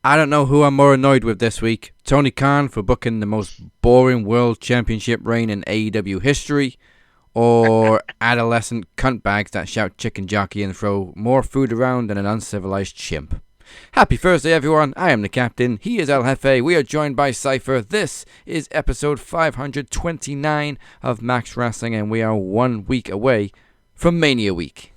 I don't know who I'm more annoyed with this week. Tony Khan for booking the most boring World Championship reign in AEW history, or adolescent cuntbags that shout chicken jockey and throw more food around than an uncivilized chimp. Happy Thursday, everyone. I am the captain. He is El Jefe. We are joined by Cypher. This is episode 529 of Max Wrestling, and we are 1 week away from Mania Week.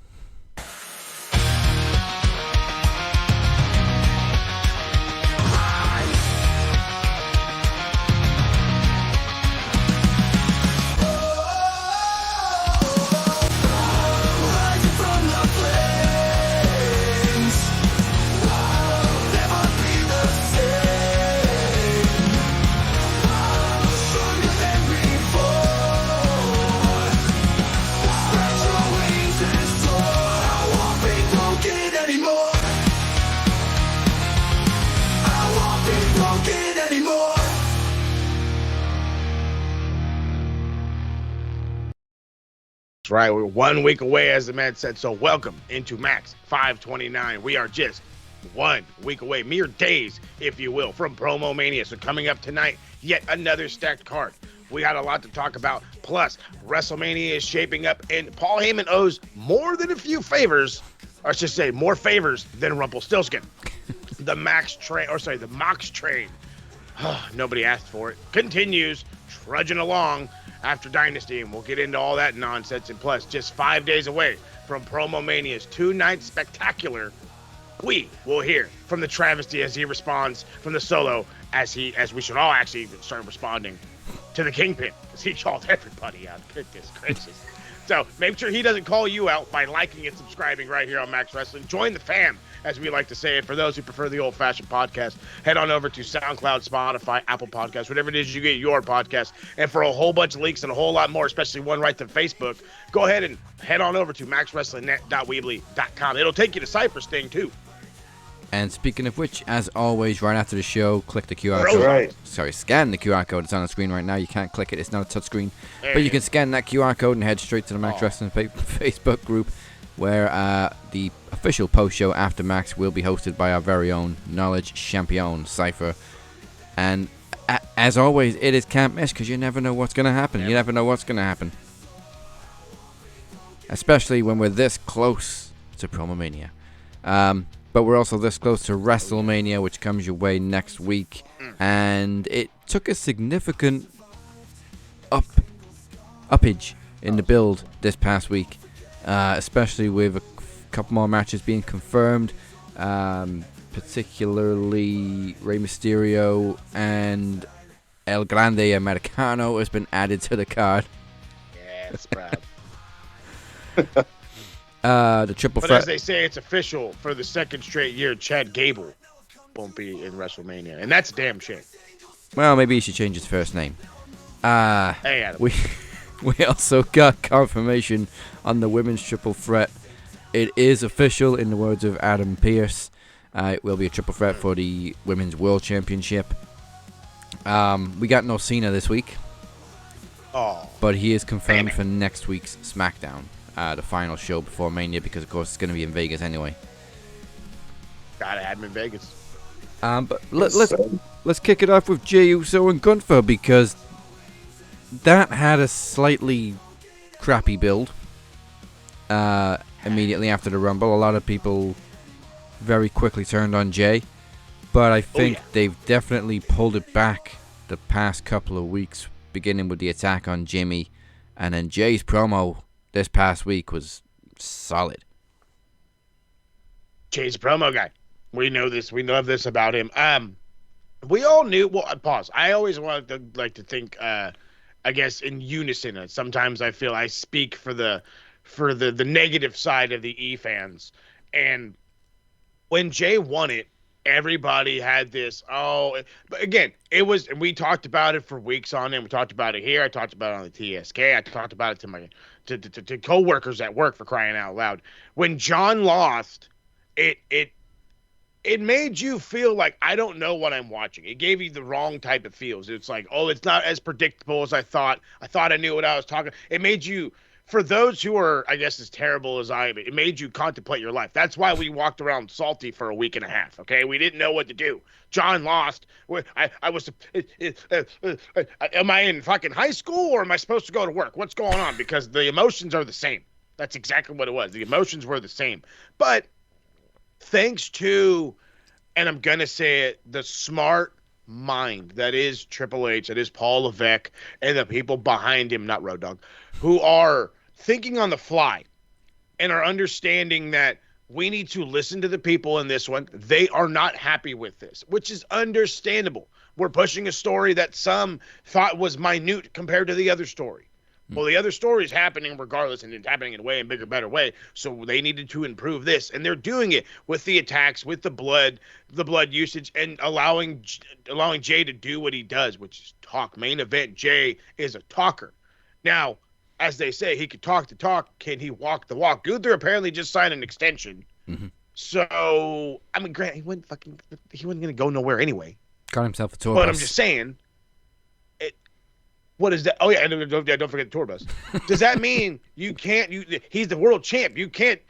Right, we're 1 week away, as the man said. So welcome into Max 529. We are just 1 week away, mere days, if you will, from Promo Mania. So coming up tonight, yet another stacked card. We got a lot to talk about. Plus, WrestleMania is shaping up, and Paul Heyman owes more than a few favors, or I should say, more favors than Rumpelstiltskin. The Mox train. Nobody asked for it. Continues trudging along after Dynasty, and we'll get into all that nonsense. And plus, just 5 days away from Promo Mania's two-night spectacular, we will hear from the travesty as he responds from the solo, as we should all actually start responding to the Kingpin, because he called everybody out. Goodness gracious. So make sure he doesn't call you out by liking and subscribing right here on Max Wrestling. Join the fam, as we like to say it. For those who prefer the old-fashioned podcast, head on over to SoundCloud, Spotify, Apple Podcasts, whatever it is you get your podcast. And for a whole bunch of links and a whole lot more, especially one right to Facebook, go ahead and head on over to maxwrestlingnet.weebly.com. It'll take you to Cypher's thing, too. And speaking of which, as always, right after the show, click the QR code. Right. Scan the QR code. It's on the screen right now. You can't click it. It's not a touch screen. But you can scan that QR code and head straight to the Max Wrestling Facebook group, where the official post show after Max will be hosted by our very own Knowledge Champion, Cypher. And as always, it is can't miss, because you never know what's going to happen. You never know what's going to happen. Especially when we're this close to Promo Mania. But we're also this close to WrestleMania, which comes your way next week. And it took a significant uppage in the build this past week. Especially with a couple more matches being confirmed. Particularly Rey Mysterio and El Grande Americano has been added to the card. Yes, Brad. The triple But threat. as they say, it's official for the second straight year, Chad Gable won't be in WrestleMania. And that's a damn shame. Well, maybe he should change his first name. Hey, Adam. We also got confirmation on the women's triple threat. It is official, in the words of Adam Pearce. It will be a triple threat for the Women's World Championship. We got no Cena this week. But he is confirmed for next week's SmackDown. The final show before Mania, because of course it's going to be in Vegas anyway. Gotta have him in Vegas. But let's kick it off with Jey Uso and Gunther, because that had a slightly crappy build. Immediately after the Rumble, a lot of people very quickly turned on Jey, but I think they've definitely pulled it back the past couple of weeks, beginning with the attack on Jimmy, and then Jey's promo this past week was solid. Jay's a promo guy. We know this. We love this about him. We all knew. Well, pause. I always wanted to think. I guess in unison. Sometimes I feel I speak for the negative side of the E fans. And when Jey won it, everybody had this. But again, it was. And we talked about it for weeks on end. We talked about it here. I talked about it on the TSK. I talked about it to my to coworkers at work, for crying out loud. When John lost, it made you feel like, I don't know what I'm watching. It gave you the wrong type of feels. It's like, it's not as predictable as I thought. I thought I knew what I was talking. It made you for those who are, I guess, as terrible as I am, it made you contemplate your life. That's why we walked around salty for a week and a half. Okay, we didn't know what to do. John lost. I was. Am I in fucking high school or am I supposed to go to work? What's going on? Because the emotions are the same. That's exactly what it was. The emotions were the same. But thanks to, and I'm gonna say it, the smart mind that is Triple H, that is Paul Levesque, and the people behind him, not Road Dogg, who are thinking on the fly and are understanding that we need to listen to the people in this one. They are not happy with this, which is understandable. We're pushing a story that some thought was minute compared to the other story. Well, the other story is happening regardless, and it's happening in a way, in a bigger, better way. So they needed to improve this, and they're doing it with the attacks, with the blood usage, and allowing Jey to do what he does, which is talk. Main event, Jey is a talker. Now, as they say, he could talk the talk. Can he walk the walk? Gunther apparently just signed an extension. Mm-hmm. So, I mean, Grant, he wasn't going to go nowhere anyway. Got himself a tour But bus. I'm just saying. What is that? Oh yeah, don't forget the tour bus. Does that mean you can't? He's the world champ. You can't.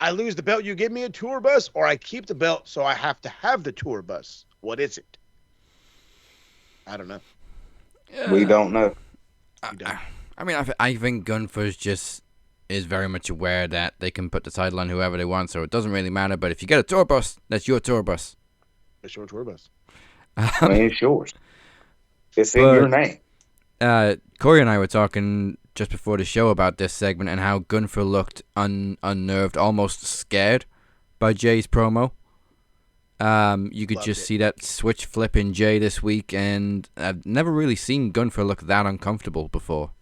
I lose the belt. You give me a tour bus, or I keep the belt, so I have to have the tour bus. What is it? I don't know. We don't know. I mean, I think Gunther's is very much aware that they can put the title on whoever they want, so it doesn't really matter. But if you get a tour bus, that's your tour bus. It's your tour bus. I mean, it's yours. It's in your name. Corey and I were talking just before the show about this segment and how Gunther looked unnerved, almost scared by Jey's promo. You could just see that switch flip in Jey this week, and I've never really seen Gunther look that uncomfortable before.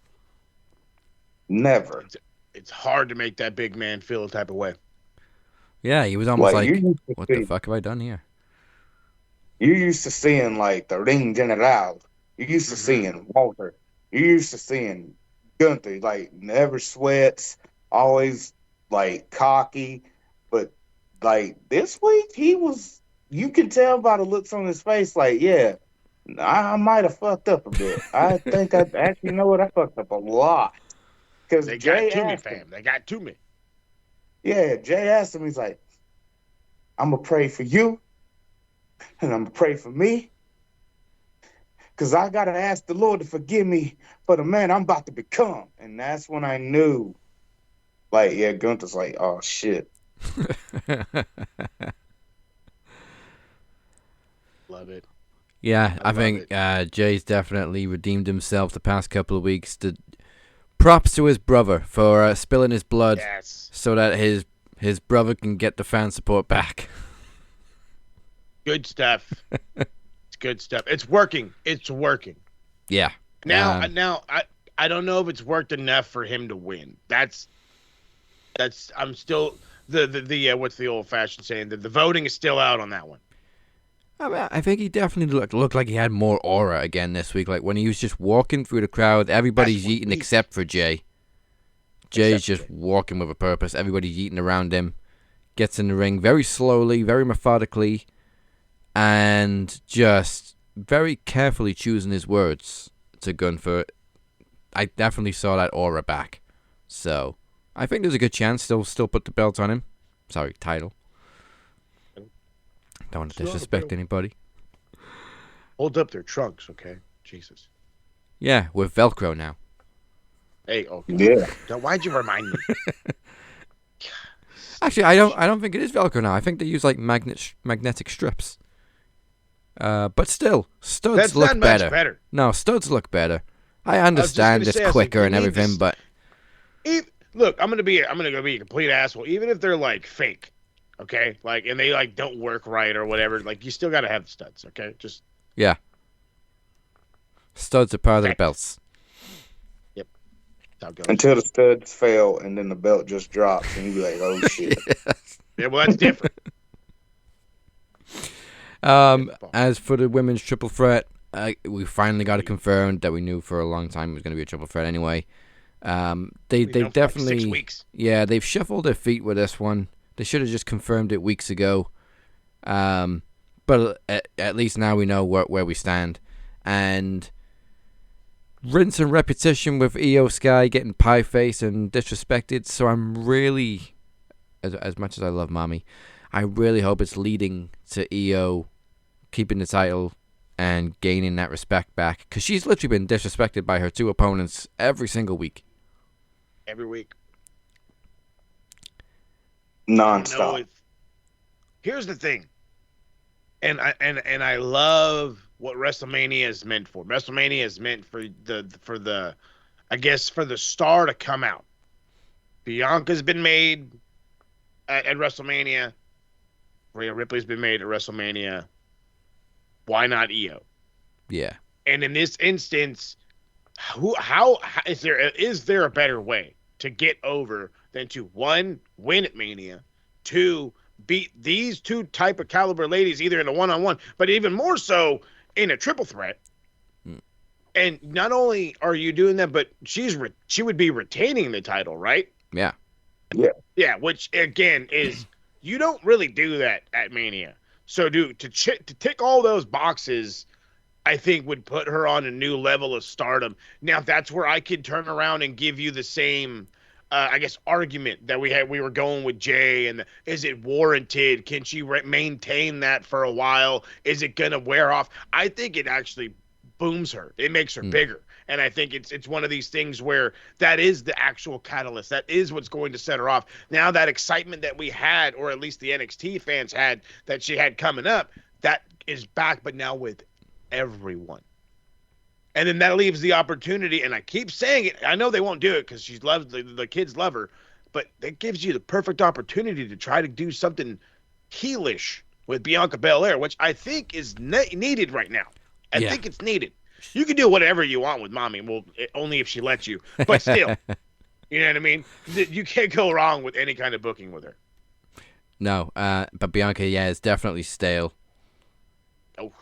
Never. It's hard to make that big man feel a type of way. Yeah, he was almost like what the see, fuck have I done here? You used to seeing like the Ring General. You used to seeing Walter. You used to seeing Gunther, like never sweats, always like cocky. But like this week, he was. You can tell by the looks on his face, like, yeah, I might have fucked up a bit. I think I actually know what I fucked up a lot. Because They Jey got to me, asked fam. him, They got to me. yeah, Jey asked him, he's like, I'm gonna pray for you, and I'm gonna pray for me. Because I got to ask the Lord to forgive me for the man I'm about to become. And that's when I knew, like, yeah, Gunther's like, oh, shit. Love it. Yeah, I think Jey's definitely redeemed himself the past couple of weeks. Props to his brother for spilling his blood so that his brother can get the fan support back. Good stuff. Good stuff. It's working. It's working. Yeah. Now I don't know if it's worked enough for him to win. That's I'm still the what's the old fashioned saying? The voting is still out on that one. I think he definitely looked like he had more aura again this week. Like when he was just walking through the crowd, everybody's eating except for Jey. Jey's just walking with a purpose. Everybody's eating around him. Gets in the ring very slowly, very methodically, and just very carefully choosing his words to Gunther. I definitely saw that aura back. So I think there's a good chance still put the belt on him. Sorry, title. Don't want to disrespect anybody. Hold up their trunks, okay? Jesus. Yeah, with Velcro now. Hey, okay. Yeah. Why'd you remind me? Actually, I don't think it is Velcro now. I think they use like magnetic strips. But still, studs That's look not better. much better. No, studs look better. I understand it's quicker and everything, but look, I'm gonna be a complete asshole. Even if they're like fake, okay, like and they like don't work right or whatever, like you still gotta have the studs, okay? Just yeah, studs are part of the belts. Yep. That's how it goes. Until the studs fail and then the belt just drops and you be like, oh shit. Yeah, well that's different. As for the women's triple threat, we finally got it confirmed that we knew for a long time it was going to be a triple threat anyway. They definitely, like 6 weeks. Yeah, they've shuffled their feet with this one. They should have just confirmed it weeks ago. But at least now we know where we stand. And rinse and repetition with Io Sky getting pie face and disrespected. So I'm really, as much as I love Mommy, I really hope it's leading to Io keeping the title and gaining that respect back, because she's literally been disrespected by her two opponents every single week. Every week. Non-stop. Here's the thing. And I love what WrestleMania is meant for. WrestleMania is meant for the star to come out. Bianca's been made at WrestleMania. Rhea Ripley's been made at WrestleMania. Why not Io? Yeah. And in this instance, how is there a better way to get over than to, one, win at Mania, two, beat these two type of caliber ladies either in a one-on-one, but even more so in a triple threat. And not only are you doing that, but she would be retaining the title, right? Yeah. Yeah, which again is, you don't really do that at Mania. So to tick all those boxes, I think would put her on a new level of stardom. Now that's where I could turn around and give you the same argument that we were going with Jey, and is it warranted? Can she maintain that for a while? Is it going to wear off? I think it actually booms her. It makes her bigger. And I think it's one of these things where that is the actual catalyst. That is what's going to set her off. Now that excitement that we had, or at least the NXT fans had, that she had coming up, that is back, but now with everyone. And then that leaves the opportunity, and I keep saying it, I know they won't do it because she's loved, the kids love her, but that gives you the perfect opportunity to try to do something heelish with Bianca Belair, which I think is needed right now. I think it's needed. You can do whatever you want with Mommy, well, only if she lets you, but still, you know what I mean? You can't go wrong with any kind of booking with her. No, but Bianca, is definitely stale. Oh,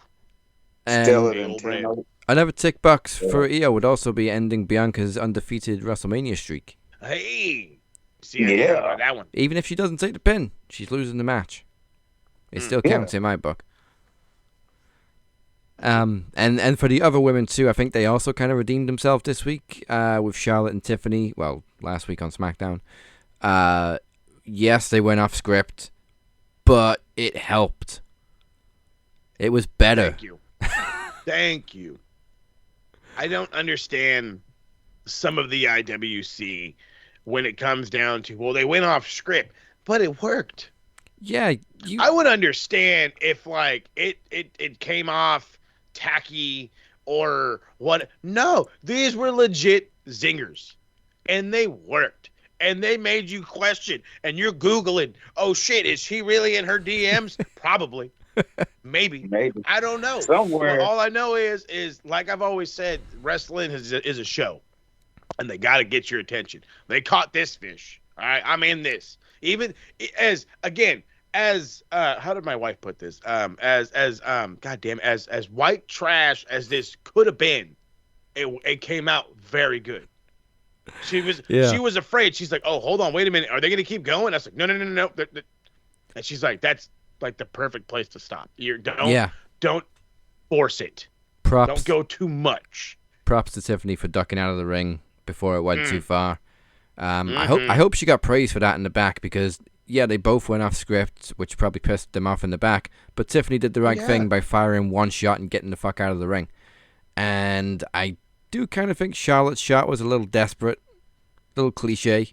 Stale. Another tick box for Io would also be ending Bianca's undefeated WrestleMania streak. Hey, see, about that one. Even if she doesn't take the pin, she's losing the match. It still counts in my book. And for the other women too, I think they also kind of redeemed themselves this week with Charlotte and Tiffany. Well, last week on SmackDown. Yes, they went off script, but it helped. It was better. Thank you. Thank you. I don't understand some of the IWC when it comes down to, well, they went off script, but it worked. Yeah, I would understand if like it came off tacky or what. No, these were legit zingers, and they worked, and they made you question, and you're Googling, oh shit, is she really in her DMs? Probably. Maybe. I don't know. Somewhere. Well, all I know is like I've always said, wrestling is a show, and they got to get your attention. They caught this fish. All right, I'm in this. Even as how did my wife put this? Goddamn, as white trash as this could have been, it came out very good. She was afraid. She's like, oh, hold on, wait a minute, are they gonna keep going? I was like, no. And she's like, that's like the perfect place to stop. Don't force it. Don't go too much. Props to Tiffany for ducking out of the ring before it went too far. I hope she got praise for that in the back, because they both went off script, which probably pissed them off in the back, but Tiffany did the right thing by firing one shot and getting the fuck out of the ring. And I do kind of think Charlotte's shot was a little desperate, a little cliche.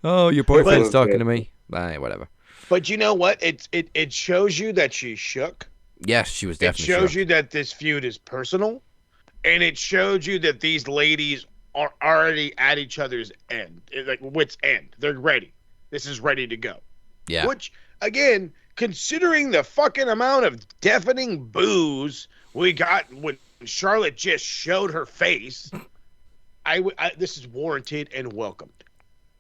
Oh, your boyfriend's talking to me. Whatever. But you know what? It shows you that she shook. Yes, she was definitely shook. It shows shook. you that this feud is personal, and it showed you that these ladies are already at each other's end, like wit's end. They're ready. This is ready to go. Yeah. Which, again, considering the fucking amount of deafening boos we got when Charlotte just showed her face, this is warranted and welcomed.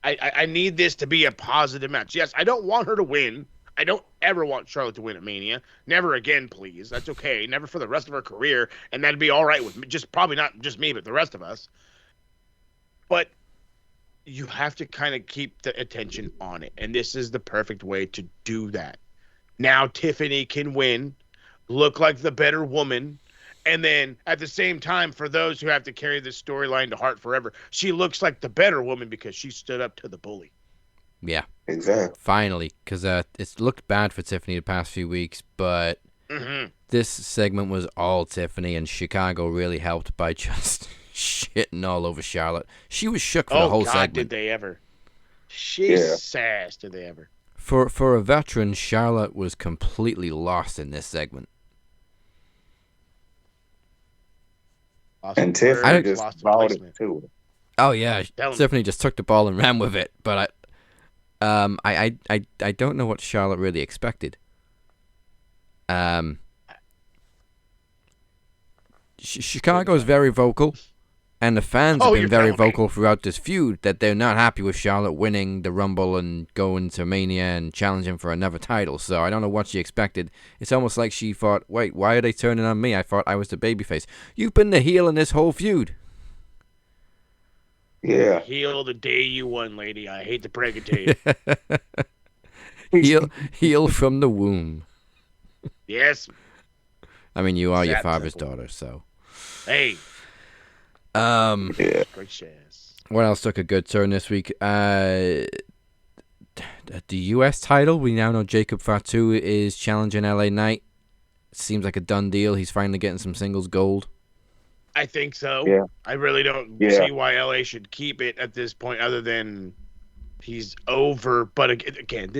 I need this to be a positive match. Yes, I don't want her to win. I don't ever want Charlotte to win at Mania. Never again, please. That's okay. Never for the rest of her career, and that'd be all right with me. Probably not just me, but the rest of us. But you have to kind of keep the attention on it, and this is the perfect way to do that. Now Tiffany can win, look like the better woman, And then at the same time, for those who have to carry this storyline to heart forever, she looks like the better woman because she stood up to the bully. Yeah. Exactly. Finally, because it's looked bad for Tiffany the past few weeks, but this segment was all Tiffany, and Chicago really helped by just shitting all over Charlotte. She was shook for the whole segment. Did they ever? Jesus, did they ever? For a veteran, Charlotte was completely lost in this segment. And Tiffany just balled it to her. Oh yeah, Tiffany just took the ball and ran with it. But I don't know what Charlotte really expected. Chicago's very vocal, and the fans have been very vocal throughout this feud that they're not happy with Charlotte winning the Rumble and going to Mania and challenging for another title. So I don't know what she expected. It's almost like she thought, wait, why are they turning on me? I thought I was the babyface. You've been the heel in this whole feud. Yeah. Heel the day you won, lady. I hate to break it to you. heel from the womb. Yes. I mean, you are your father's daughter, so. Hey. Yeah. What else took a good turn this week? The U.S. title. We now know Jacob Fatu is challenging LA Knight. Seems like a done deal. He's finally getting some singles gold. I think so. Yeah. I really don't see why LA should keep it at this point, other than he's over. But again,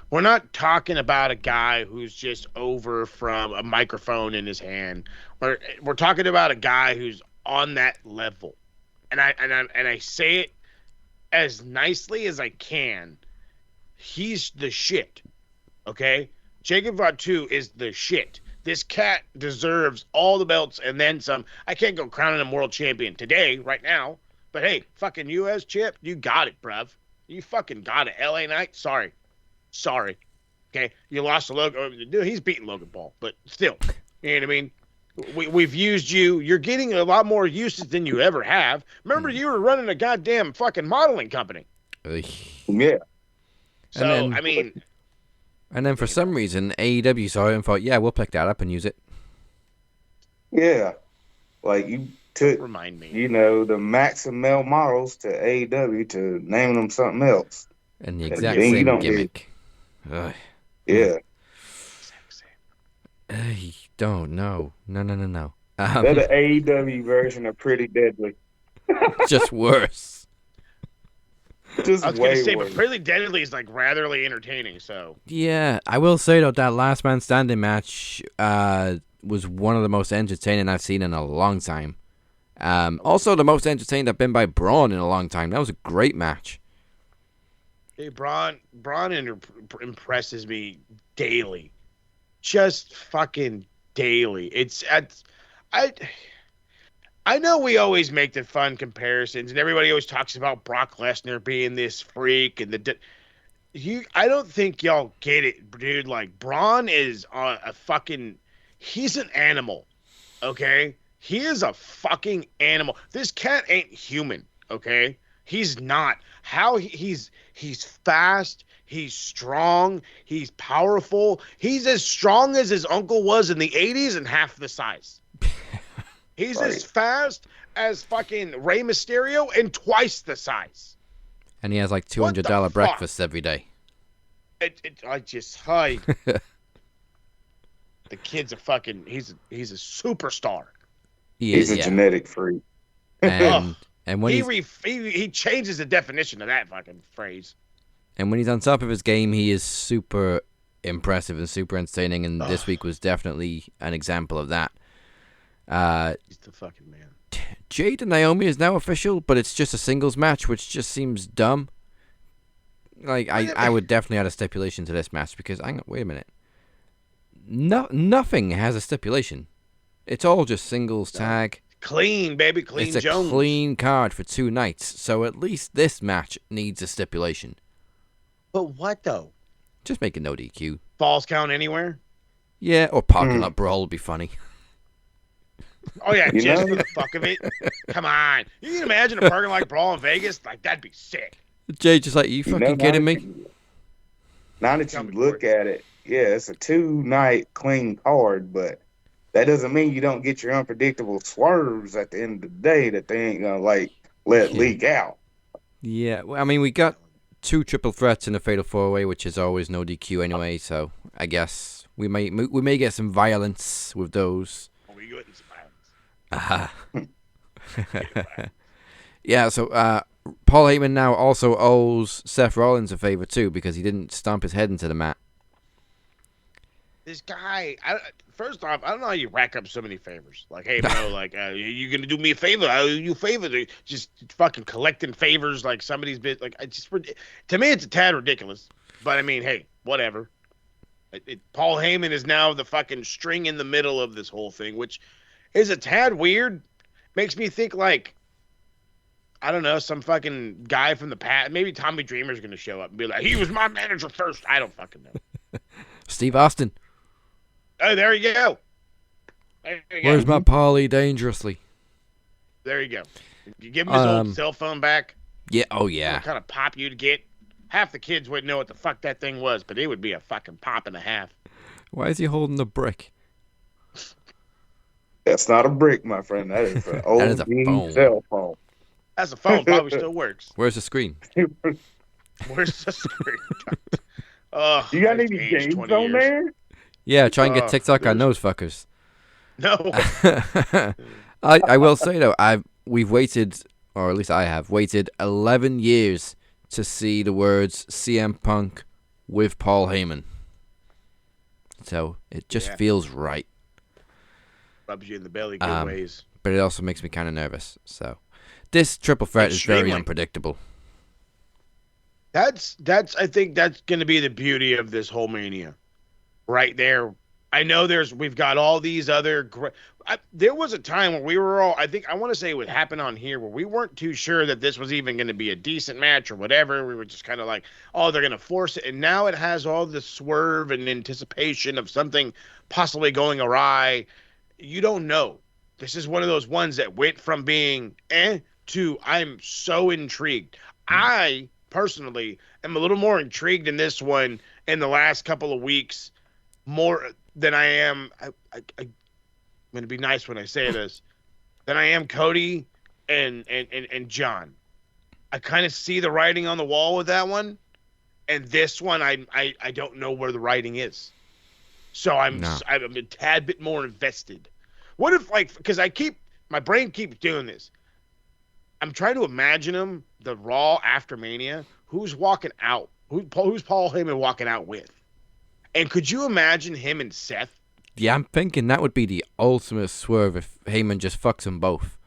we're not talking about a guy who's just over from a microphone in his hand. We're talking about a guy who's on that level, and I say it as nicely as I can. He's the shit. Okay, Jacob Fatu is the shit. This cat deserves all the belts and then some. I can't go crowning him world champion today, right now. But hey, fucking U.S. chip, you got it, bruv. You fucking got it. LA Knight, sorry. Okay, you lost to Logan. Dude, he's beating Logan Paul, but still, you know what I mean? We've used you. You're getting a lot more uses than you ever have. Remember, you were running a goddamn fucking modeling company. Yeah. So, And then for some reason, AEW saw it and thought, yeah, we'll pick that up and use it. Yeah. Like, you took, remind me, the Max and Mel models to AEW to name them something else. And the exact same gimmick. Yeah. I don't know. No. They're the AEW version of Pretty Deadly. Just worse. I was going to say, but Pretty Deadly is like ratherly entertaining, so. Yeah, I will say, though, that Last Man Standing match was one of the most entertaining I've seen in a long time. Also, the most entertained I've been by Braun in a long time. That was a great match. Hey, Braun impresses me daily. Just fucking daily. I know we always make the fun comparisons, and everybody always talks about Brock Lesnar being this freak, and I don't think y'all get it, dude. Like, Braun is he's an animal, okay? He is a fucking animal. This cat ain't human, okay? He's not. He's fast, he's strong, he's powerful. He's as strong as his uncle was in the 80s and half the size. He's as fast as fucking Rey Mysterio and twice the size. And he has like $200 breakfasts every day. The kid's he's a superstar. He's a genetic freak. And when he changes the definition of that fucking phrase. And when he's on top of his game, he is super impressive and super entertaining, and this week was definitely an example of that. He's the fucking man. Jade and Naomi is now official, but it's just a singles match, which just seems dumb. Like, I would definitely add a stipulation to this match because, wait a minute. Nothing has a stipulation. It's all just singles tag. Clean, baby, clean. It's a clean card for 2 nights, so at least this match needs a stipulation. But what, though? Just make a no DQ. Falls count anywhere? Yeah, or parking lot brawl would be funny. Oh, yeah, just for the fuck of it? Come on. You can imagine a parking lot brawl in Vegas? Like, that'd be sick. Jay just like, are you fucking kidding me? Now that you look at it, yeah, it's a 2-night clean card, but that doesn't mean you don't get your unpredictable swerves at the end of the day that they ain't gonna like let Yeah. leak out. Yeah, well, I mean, we got 2 triple threats in a fatal 4-way, which is always no DQ anyway. So I guess we may get some violence with those. We getting some violence. Yeah. So Paul Heyman now also owes Seth Rollins a favor too because he didn't stomp his head into the mat. This guy, first off, I don't know how you rack up so many favors. Like, hey, bro, like, you gonna do me a favor? I'll do you a favor. Just fucking collecting favors like somebody's been like. To me, it's a tad ridiculous. But I mean, hey, whatever. Paul Heyman is now the fucking string in the middle of this whole thing, which is a tad weird. Makes me think like, I don't know, some fucking guy from the past. Maybe Tommy Dreamer's gonna show up and be like, he was my manager first. I don't fucking know. Steve Austin. Oh, there you go. There you Where's go. my Paulie dangerously? There you go. You give him his old cell phone back. Yeah. Oh yeah. What kind of pop you'd get? Half the kids wouldn't know what the fuck that thing was, but it would be a fucking pop and a half. Why is he holding the brick? That's not a brick, my friend. That is an old is a phone. cell phone. That's a phone. Probably still works. Where's the screen? Where's the screen? You got it's any aged games 20 on years. there? Yeah, try and get TikTok on those fuckers. No. I will say though, we've waited, or at least I have waited 11 years to see the words CM Punk with Paul Heyman. So it just feels right. Rubs you in the belly good ways. But it also makes me kind of nervous. So this triple threat is very unpredictable. That's I think that's going to be the beauty of this whole Mania. Right there. I know we've got all these other there was a time where we were all, I want to say it would happen on here where we weren't too sure that this was even going to be a decent match or whatever. We were just kind of like, oh, they're going to force it. And now it has all the swerve and anticipation of something possibly going awry. You don't know. This is one of those ones that went from being to I'm so intrigued. I personally am a little more intrigued in this one in the last couple of weeks more than I am. I'm going to be nice when I say this. Than I am Cody and John. I kind of see the writing on the wall with that one, and this one I don't know where the writing is. So I'm a tad bit more invested. What if because my brain keeps doing this. I'm trying to imagine the Raw after Mania. Who's walking out? Who's Paul Heyman walking out with? And could you imagine him and Seth? Yeah, I'm thinking that would be the ultimate swerve if Heyman just fucks them both.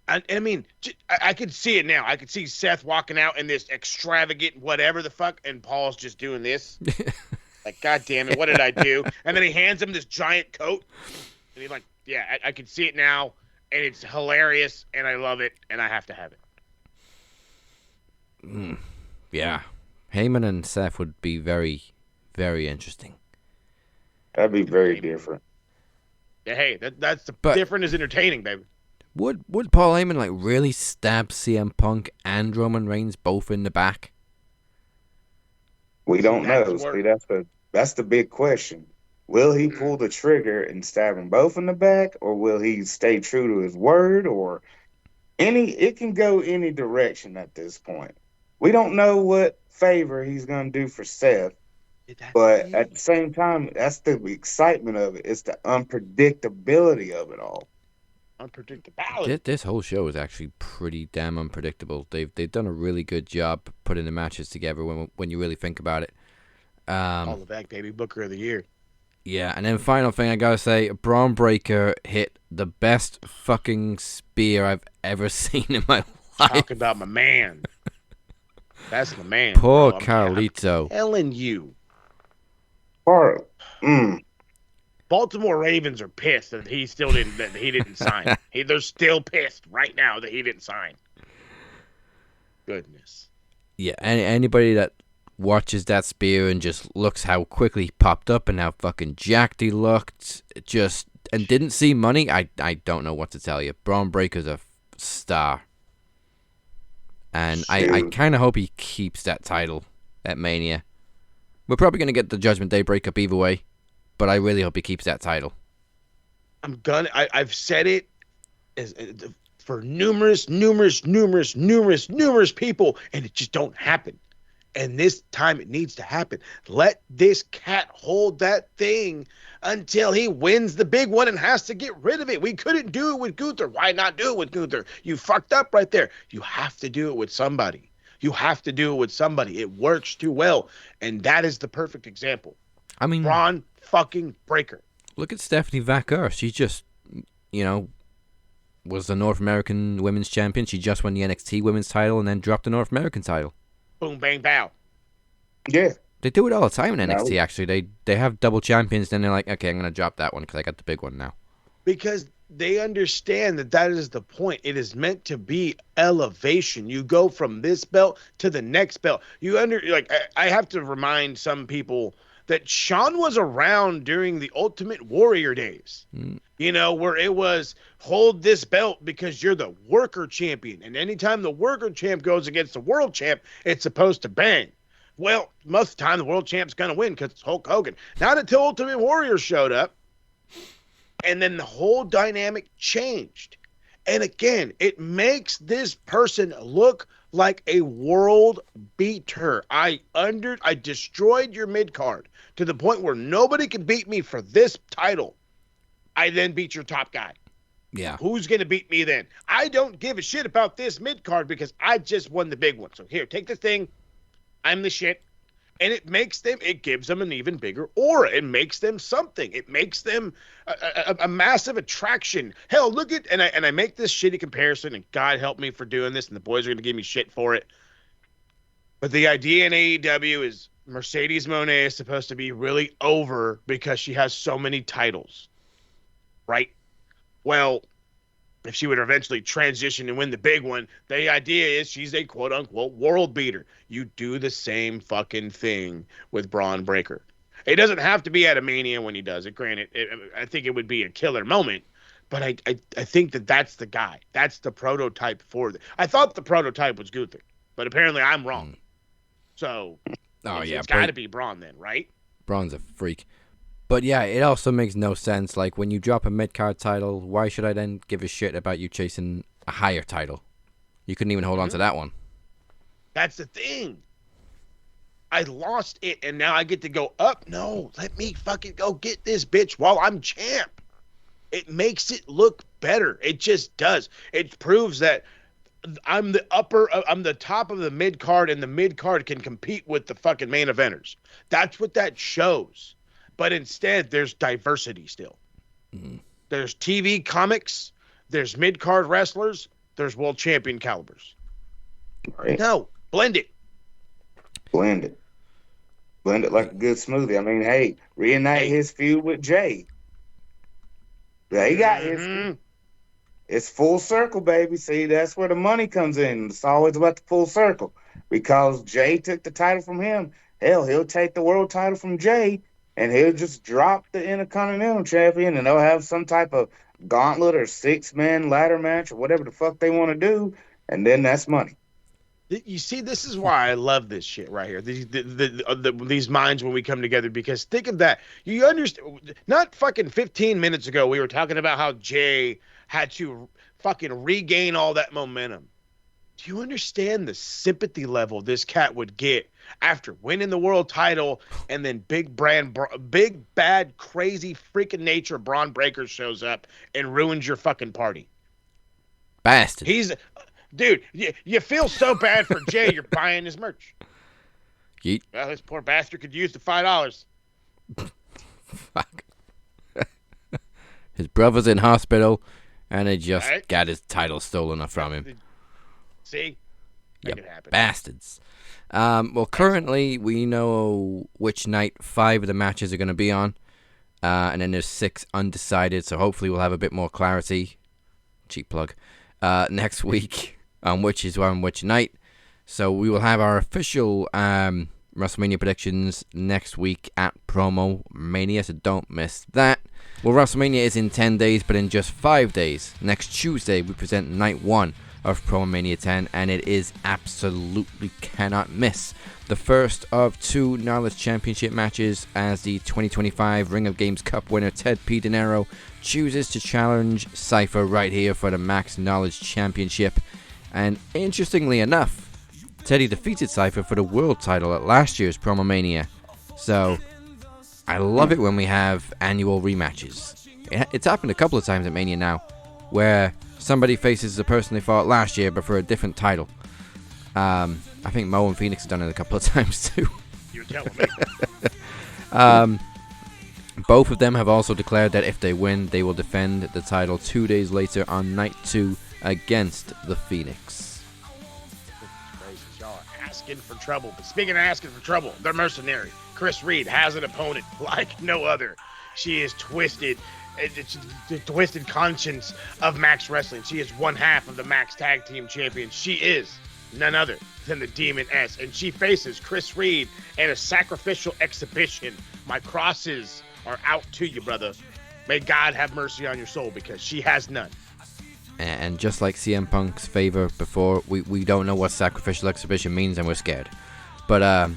I mean, I could see it now. I could see Seth walking out in this extravagant whatever the fuck, and Paul's just doing this. Like, God damn it, what did I do? And then he hands him this giant coat. And he's like, yeah, I can see it now, and it's hilarious, and I love it, and I have to have it. Yeah. Heyman and Seth would be very, very interesting. That'd be very different. Yeah, hey, that's different is entertaining, baby. Would Paul Heyman really stab CM Punk and Roman Reigns both in the back? We don't know. See, that's the big question. Will he pull the trigger and stab them both in the back, or will he stay true to his word? Or it can go any direction at this point. We don't know what favor he's going to do for Seth, but at the same time, that's the excitement of it. It's the unpredictability of it all. Unpredictability. This whole show is actually pretty damn unpredictable. They've done a really good job putting the matches together when you really think about it. All the back, baby, Booker of the Year. Yeah, and then final thing I gotta say, Braun Breaker hit the best fucking spear I've ever seen in my life. Talking about my man. That's my man. Poor bro. Carlito. I'm telling you. Baltimore Ravens are pissed that he didn't sign. They're still pissed right now that he didn't sign. Goodness. Yeah, anybody that watches that spear and just looks how quickly he popped up and how fucking jacked he looked, and didn't see money, I don't know what to tell you. Braun Breaker's a star. And I kind of hope he keeps that title at Mania. We're probably going to get the Judgment Day breakup either way, but I really hope he keeps that title. I've said it as for numerous people, and it just don't happen. And this time it needs to happen. Let this cat hold that thing until he wins the big one and has to get rid of it. We couldn't do it with Gunther. Why not do it with Gunther? You fucked up right there. You have to do it with somebody. You have to do it with somebody. It works too well. And that is the perfect example. I mean, Braun fucking Breaker. Look at Stephanie Vaquer. She just, was the North American Women's Champion. She just won the NXT Women's title and then dropped the North American title. Boom, bang, bow. Yeah. They do it all the time in NXT, actually. They have double champions, then they're like, okay, I'm going to drop that one because I got the big one now. Because they understand that is the point. It is meant to be elevation. You go from this belt to the next belt. I have to remind some people that Shawn was around during the Ultimate Warrior days. Where it was hold this belt because you're the worker champion. And anytime the worker champ goes against the world champ, it's supposed to bang. Well, most of the time the world champ's going to win because it's Hulk Hogan. Not until Ultimate Warrior showed up. And then the whole dynamic changed. And again, it makes this person look like a world beater. I destroyed your mid-card to the point where nobody could beat me for this title. I then beat your top guy. Yeah. Who's going to beat me then? I don't give a shit about this mid-card because I just won the big one. So here, take this thing. I'm the shit. And it gives them an even bigger aura. It makes them something. It makes them a massive attraction. Hell, look at, and I make this shitty comparison, and God help me for doing this, and the boys are going to give me shit for it. But the idea in AEW is Mercedes Moné is supposed to be really over because she has so many titles. Right? Well, if she would eventually transition and win the big one, the idea is she's a quote-unquote world beater. You do the same fucking thing with Braun Breaker. It doesn't have to be at a Mania when he does it. Granted, I think it would be a killer moment, but I think that's the guy. That's the prototype for it. I thought the prototype was Gunther, but apparently I'm wrong. So it's got to be Braun then, right? Braun's a freak. But yeah, it also makes no sense. Like, when you drop a mid-card title, why should I then give a shit about you chasing a higher title? You couldn't even hold on to that one. That's the thing. I lost it, and now I get to go up. No, let me fucking go get this bitch while I'm champ. It makes it look better. It just does. It proves that I'm the top of the mid-card, and the mid-card can compete with the fucking main eventers. That's what that shows. But instead, there's diversity still. Mm-hmm. There's TV comics. There's mid-card wrestlers. There's world champion calibers. Right. No, blend it. Blend it like a good smoothie. I mean, hey, reunite his feud with Jey. Yeah, he got his. It's full circle, baby. See, that's where the money comes in. It's always about the full circle. Because Jey took the title from him. Hell, he'll take the world title from Jey. And he'll just drop the Intercontinental Champion, and they'll have some type of gauntlet or six-man ladder match or whatever the fuck they want to do, and then that's money. You see, this is why I love this shit right here. These minds when we come together, because think of that. You understand? Not fucking 15 minutes ago, we were talking about how Jey had to fucking regain all that momentum. Do you understand the sympathy level this cat would get after winning the world title, and then big bad, crazy, freaking nature Braun Breaker shows up and ruins your fucking party? Bastard. Dude, you feel so bad for Jey, you're buying his merch. Yeet. Well, this poor bastard could use the $5. Fuck. His brother's in hospital, and they just got his title stolen from him. See? That could happen. Bastards. Well, currently, we know which night 5 of the matches are going to be on. And then there's 6 undecided, so hopefully we'll have a bit more clarity. Cheap plug. Next week on which is on which night. So we will have our official WrestleMania predictions next week at Promo Mania, so don't miss that. Well, WrestleMania is in 10 days, but in just 5 days. Next Tuesday, we present Night 1 of Promo Mania 10, and it is absolutely cannot miss. The first of two Knowledge Championship matches as the 2025 Ring of Games Cup winner Ted P. De Niro chooses to challenge Cypher right here for the Max Knowledge Championship. And interestingly enough, Teddy defeated Cypher for the world title at last year's Promo Mania. So I love it when we have annual rematches. It's happened a couple of times at Mania now, where somebody faces the person they fought last year but for a different title. I think Mo and Phoenix have done it a couple of times too. You're telling me. Both of them have also declared that if they win, they will defend the title 2 days later on night 2 against the Phoenix. Y'all are asking for trouble. But speaking of asking for trouble, they're mercenary. Chris Reed has an opponent like no other. She is twisted. It's the twisted conscience of Max Wrestling. She is one half of the Max Tag Team Champions. She is none other than the Demoness, and she faces Chris Reed in a sacrificial exhibition. My crosses are out to you, brother. May God have mercy on your soul, because she has none. And just like CM Punk's favor before, we don't know what sacrificial exhibition means, and we're scared. But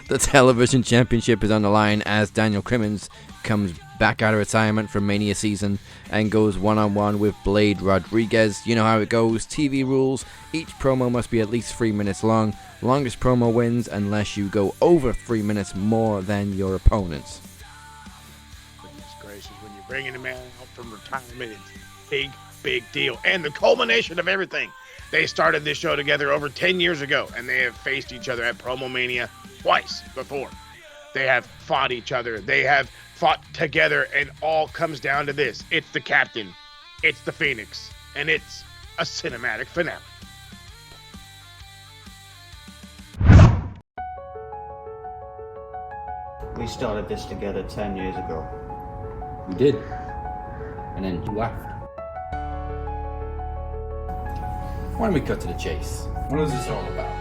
the television championship is on the line as Daniel Crimmins comes back out of retirement from Mania season and goes one-on-one with Blade Rodriguez. You know how it goes. TV rules. Each promo must be at least 3 minutes long. Longest promo wins unless you go over 3 minutes more than your opponents. Goodness gracious, when you're bringing a man out from retirement, it's big deal. And the culmination of everything, they started this show together over 10 years ago, and they have faced each other at Promo Mania twice before. They have fought each other. They have fought together, and all comes down to this. It's the Captain, it's the Phoenix, and it's a cinematic finale. We started this together 10 years ago. We did. And then you left. Why don't we cut to the chase? What is this all about?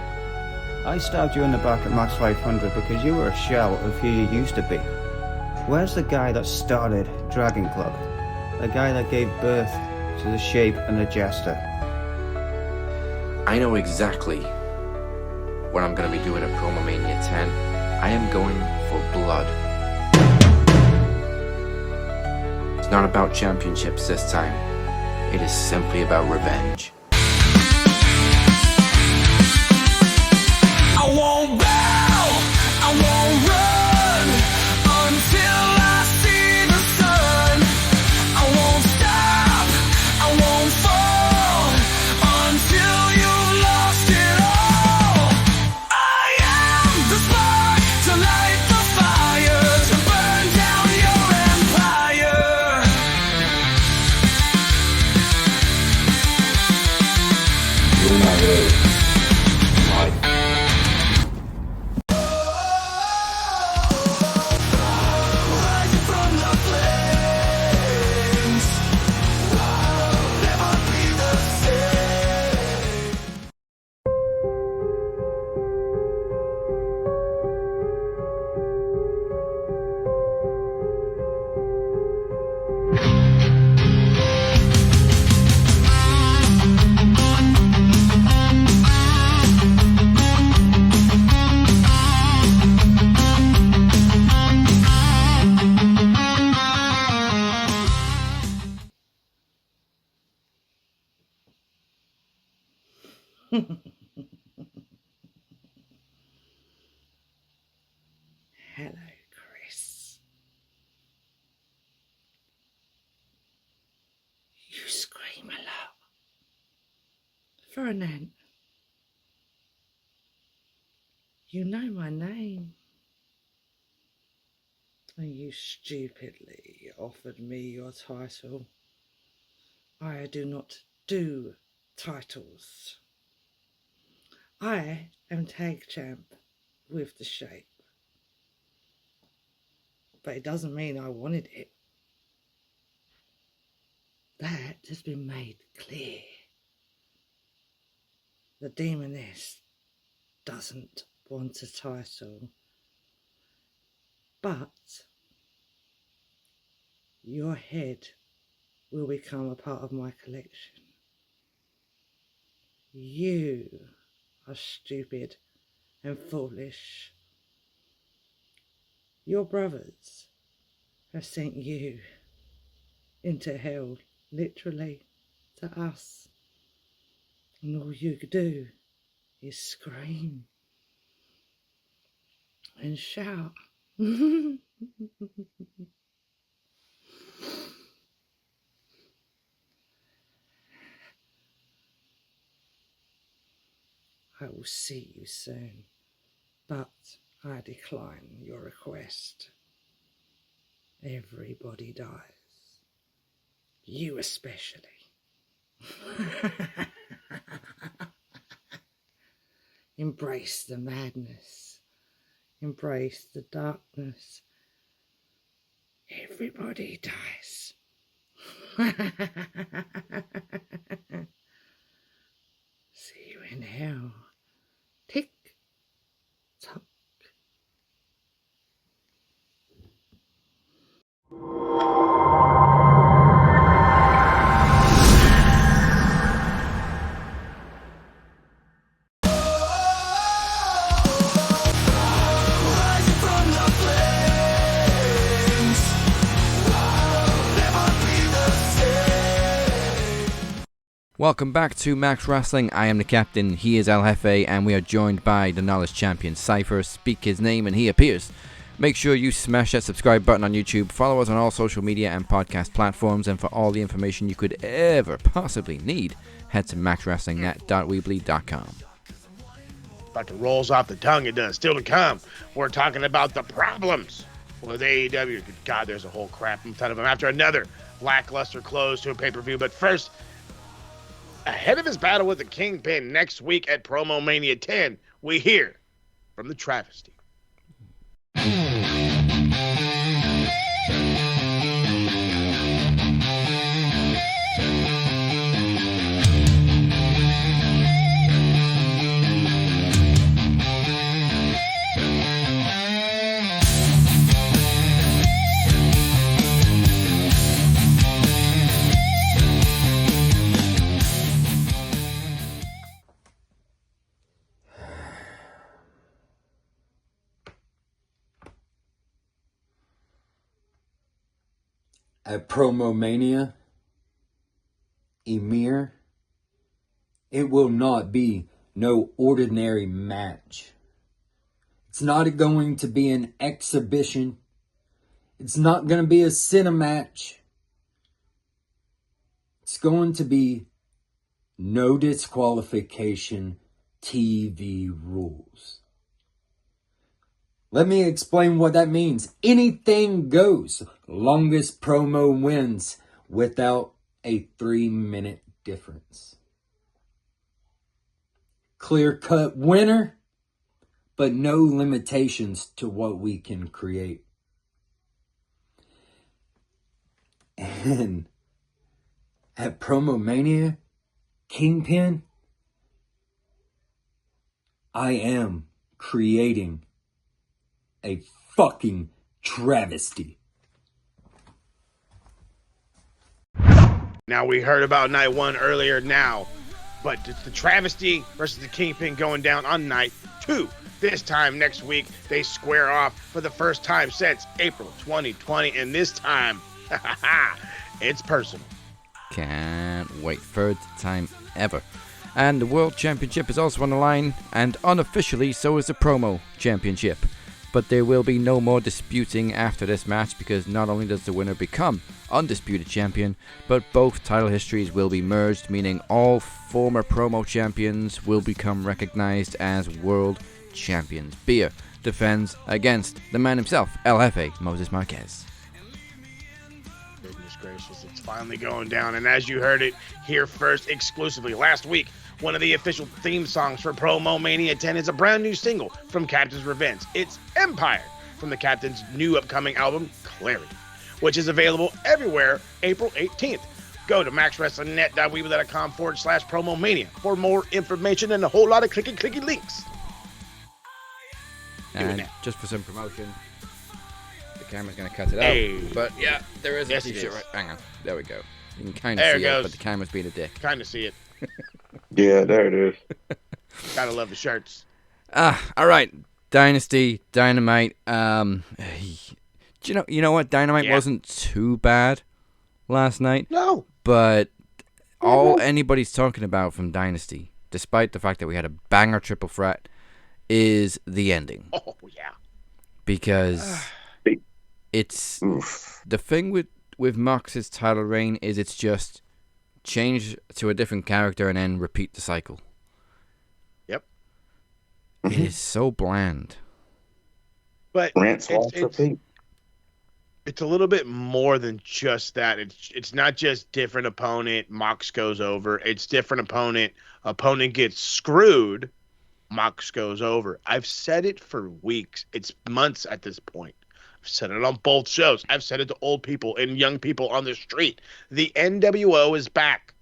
I stabbed you in the back at Max 500 because you were a shell of who you used to be. Where's the guy that started Dragon Club? The guy that gave birth to the Shape and the Jester? I know exactly what I'm going to be doing at Promo Mania 10. I am going for blood. It's not about championships this time. It is simply about revenge. I won't bow, I won't run until I see the sun. I won't stop, I won't fall until you've lost it all. I am the spark to light the fire, to burn down your empire. You're not ready. Hello, Chris. You scream a lot. For an ant. You know my name. And you stupidly offered me your title. I do not do titles. I am tag champ with the Shape. But it doesn't mean I wanted it. That has been made clear. The Demoness doesn't want a title. But your head will become a part of my collection. You are stupid and foolish. Your brothers have sent you into hell, literally, to us. And all you could do is scream and shout. I will see you soon, but I decline your request. Everybody dies. You especially. Embrace the madness. Embrace the darkness. Everybody dies. See you in hell. Tick tock. Welcome back to Max Wrestling. I am the captain, he is El Jefe, and we are joined by the knowledge champion Cypher. Speak his name and he appears. Make sure you smash that subscribe button on YouTube, follow us on all social media and podcast platforms, and for all the information you could ever possibly need, head to maxwrestlingnet.weebly.com. About to rolls off the tongue, it does. Still to come, we're talking about the problems with AEW. God, there's a whole crap ton of them after another lackluster close to a pay-per-view. But first, ahead of his battle with the Kingpin next week at Promo Mania 10, we hear from the travesty. At Promo Mania, Emir, it will not be no ordinary match. It's not going to be an exhibition. It's not going to be a cinematch. It's going to be no disqualification TV rules. Let me explain what that means. Anything goes. Longest promo wins without a 3-minute difference. Clear-cut winner, but no limitations to what we can create. And at Promo Mania, Kingpin, I am creating a fucking travesty. Now, we heard about night one earlier now, but it's the travesty versus the Kingpin going down on night two. This time next week, they square off for the first time since April 2020, and this time, it's personal. Can't wait. Third time ever. And the World Championship is also on the line, and unofficially so is the Promo Championship. But there will be no more disputing after this match, because not only does the winner become undisputed champion, but both title histories will be merged, meaning all former Promo champions will become recognized as world champions. Beer defends against the man himself, El Jefe, Moses Marquez. Goodness gracious, it's finally going down, and as you heard it here first exclusively last week, one of the official theme songs for Promo Mania 10 is a brand new single from Captain's Revenge. It's Empire from the Captain's new upcoming album, Clarity, which is available everywhere April 18th. Go to maxwrestlingnet.weebly.com/Promo Mania for more information and a whole lot of clicky links. And just for some promotion, the camera's going to cut it out. But yeah, there is Yes, a it t-shirt is. right. Hang on. There we go. You can kind of There see it it, goes. but the camera's being a dick. Kind of see it. Yeah, there it is. Gotta love the shirts. All right. Dynasty, Dynamite. You know what? Dynamite Yeah. wasn't too bad last night, No. but all anybody's talking about from Dynasty, despite the fact that we had a banger triple threat, is the ending. Oh yeah. Because it's Oof. the thing with Mox's title reign is it's just change to a different character and then repeat the cycle. Yep. It is so bland. But Rinse, wash, repeat. it's a little bit more than just that. It's not just different opponent, Mox goes over. It's different opponent gets screwed, Mox goes over. I've said it for weeks. It's months at this point. I've said it on both shows. I've said it to old people and young people on the street. The NWO is back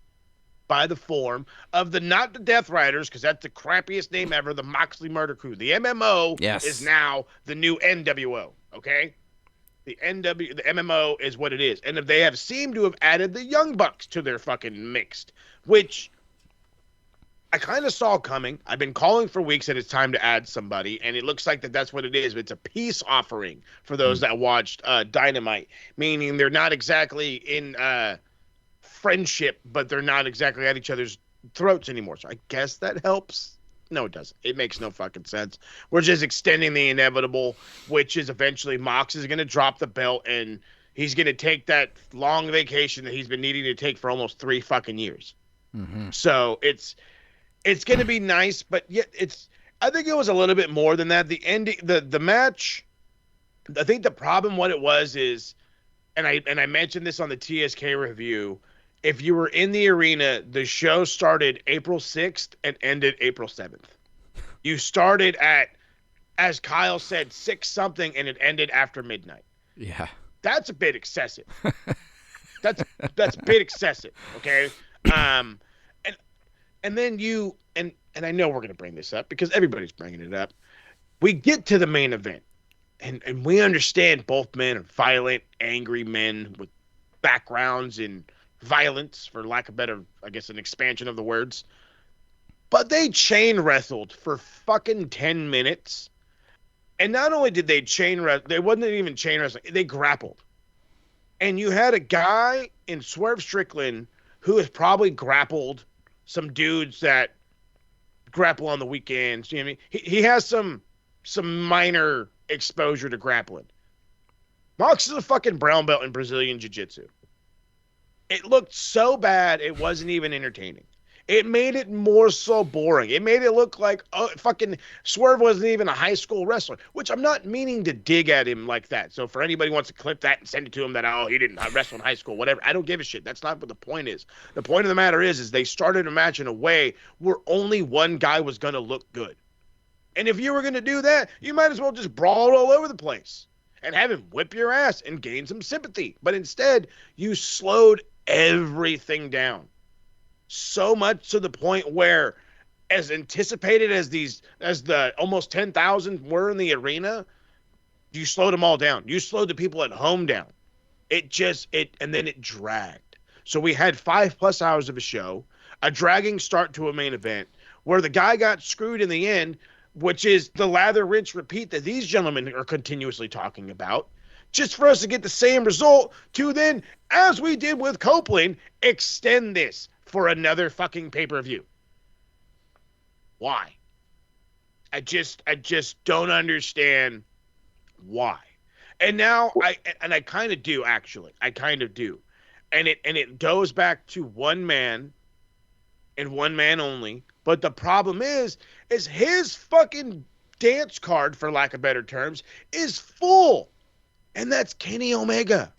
by the form of not the Death Riders, because that's the crappiest name ever, the Moxley Murder Crew. The MMO is now the new NWO, okay? The MMO is what it is. And if they have seemed to have added the Young Bucks to their fucking mixed, which I kind of saw coming. I've been calling for weeks that it's time to add somebody, and it looks like that's what it is. It's a peace offering for those that watched Dynamite, meaning they're not exactly in friendship, but they're not exactly at each other's throats anymore. So I guess that helps. No, it doesn't. It makes no fucking sense. We're just extending the inevitable, which is eventually Mox is going to drop the belt, and he's going to take that long vacation that he's been needing to take for almost 3 fucking years. Mm-hmm. So it's going to be nice, but yet I think it was a little bit more than that. The ending, the match, I think the problem what it was is, and I mentioned this on the TSK review, if you were in the arena, the show started April 6th and ended April 7th. You started at, as Kyle said, 6 something, and it ended after midnight. Yeah. That's a bit excessive. That's a bit excessive, okay? And then you, and I know we're going to bring this up because everybody's bringing it up. We get to the main event, and we understand both men are violent, angry men with backgrounds in violence, for lack of better, I guess, an expansion of the words. But they chain wrestled for fucking 10 minutes. And not only did they chain wrestle, they wasn't even chain wrestling, they grappled. And you had a guy in Swerve Strickland who has probably grappled some dudes that grapple on the weekends. You know what I mean? He has some minor exposure to grappling. Mox is a fucking brown belt in Brazilian Jiu-Jitsu. It looked so bad, it wasn't even entertaining. It made it more so boring. It made it look like fucking Swerve wasn't even a high school wrestler, which I'm not meaning to dig at him like that. So for anybody who wants to clip that and send it to him that, oh, he didn't wrestle in high school, whatever, I don't give a shit. That's not what the point is. The point of the matter is they started a match in a way where only one guy was going to look good. And if you were going to do that, you might as well just brawl all over the place and have him whip your ass and gain some sympathy. But instead, you slowed everything down. So much to the point where, as anticipated as the almost 10,000 were in the arena, you slowed them all down. You slowed the people at home down. And then it dragged. So we had 5+ hours of a show, a dragging start to a main event where the guy got screwed in the end, which is the lather, rinse, repeat that these gentlemen are continuously talking about, just for us to get the same result to then, as we did with Copeland, extend this for another fucking pay-per-view. Why? I just don't understand why. And now I kind of do, actually. I kind of do. And it goes back to one man and one man only. But the problem is his fucking dance card, for lack of better terms, is full. And that's Kenny Omega.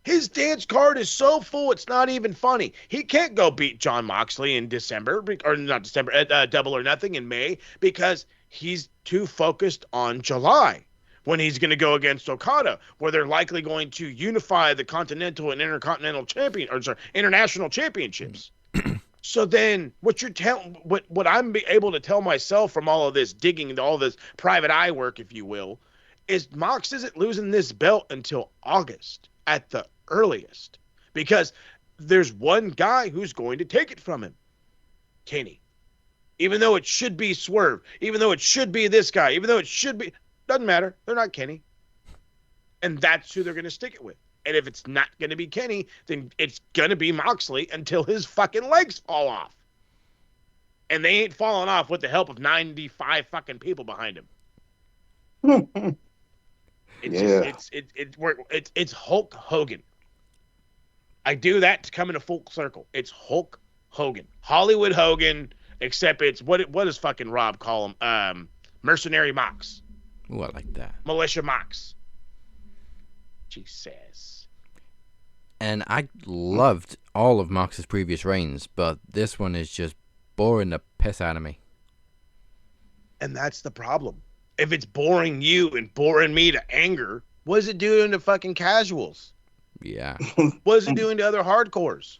His dance card is so full, it's not even funny. He can't go beat Jon Moxley in December, or not December, Double or Nothing in May, because he's too focused on July, when he's going to go against Okada, where they're likely going to unify the Continental and International Championships. So then, what I'm able to tell myself from all of this digging into all this private eye work, if you will, is Mox isn't losing this belt until August at the earliest, because there's one guy who's going to take it from him. Kenny. Even though it should be Swerve, even though it should be this guy, even though it should be, doesn't matter. They're not Kenny. And that's who they're going to stick it with. And if it's not going to be Kenny, then it's going to be Moxley until his fucking legs fall off. And they ain't falling off with the help of 95 fucking people behind him. It's Hulk Hogan. I do that to come in a full circle. It's Hulk Hogan. Hollywood Hogan, except it's what does fucking Rob call him? Mercenary Mox. Ooh, I like that. Militia Mox. Jesus. And I loved all of Mox's previous reigns, but this one is just boring the piss out of me. And that's the problem. If it's boring you and boring me to anger, what is it doing to fucking casuals? Yeah. What is it doing to other hardcores?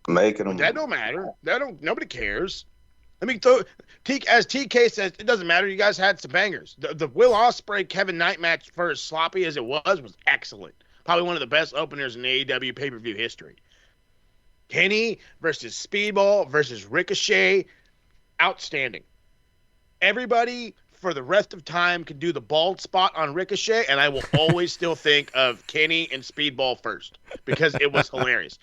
Making them. That don't matter. Nobody cares. Let me throw. As TK says, it doesn't matter. You guys had some bangers. The Will Ospreay Kevin Knight match, for as sloppy as it was excellent. Probably one of the best openers in AEW pay-per-view history. Kenny versus Speedball versus Ricochet, outstanding. Everybody for the rest of time can do the bald spot on Ricochet, and I will always still think of Kenny and Speedball first because it was hilarious.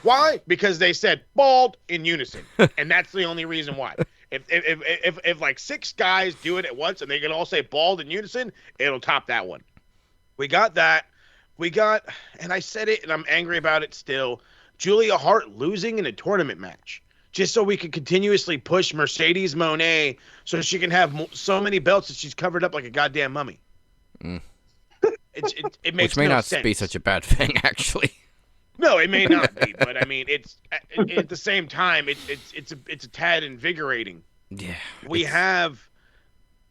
Why? Because they said bald in unison, and that's the only reason why. If like 6 guys do it at once and they can all say bald in unison, it'll top that one. We got that. We got, and I said it, and I'm angry about it still, Julia Hart losing in a tournament match. Just so we can continuously push Mercedes Moné so she can have so many belts that she's covered up like a goddamn mummy. Mm. It makes Which may no not sense. be such a bad thing, actually. No, it may not be, but I mean, it's at the same time, it's a tad invigorating. Yeah. We have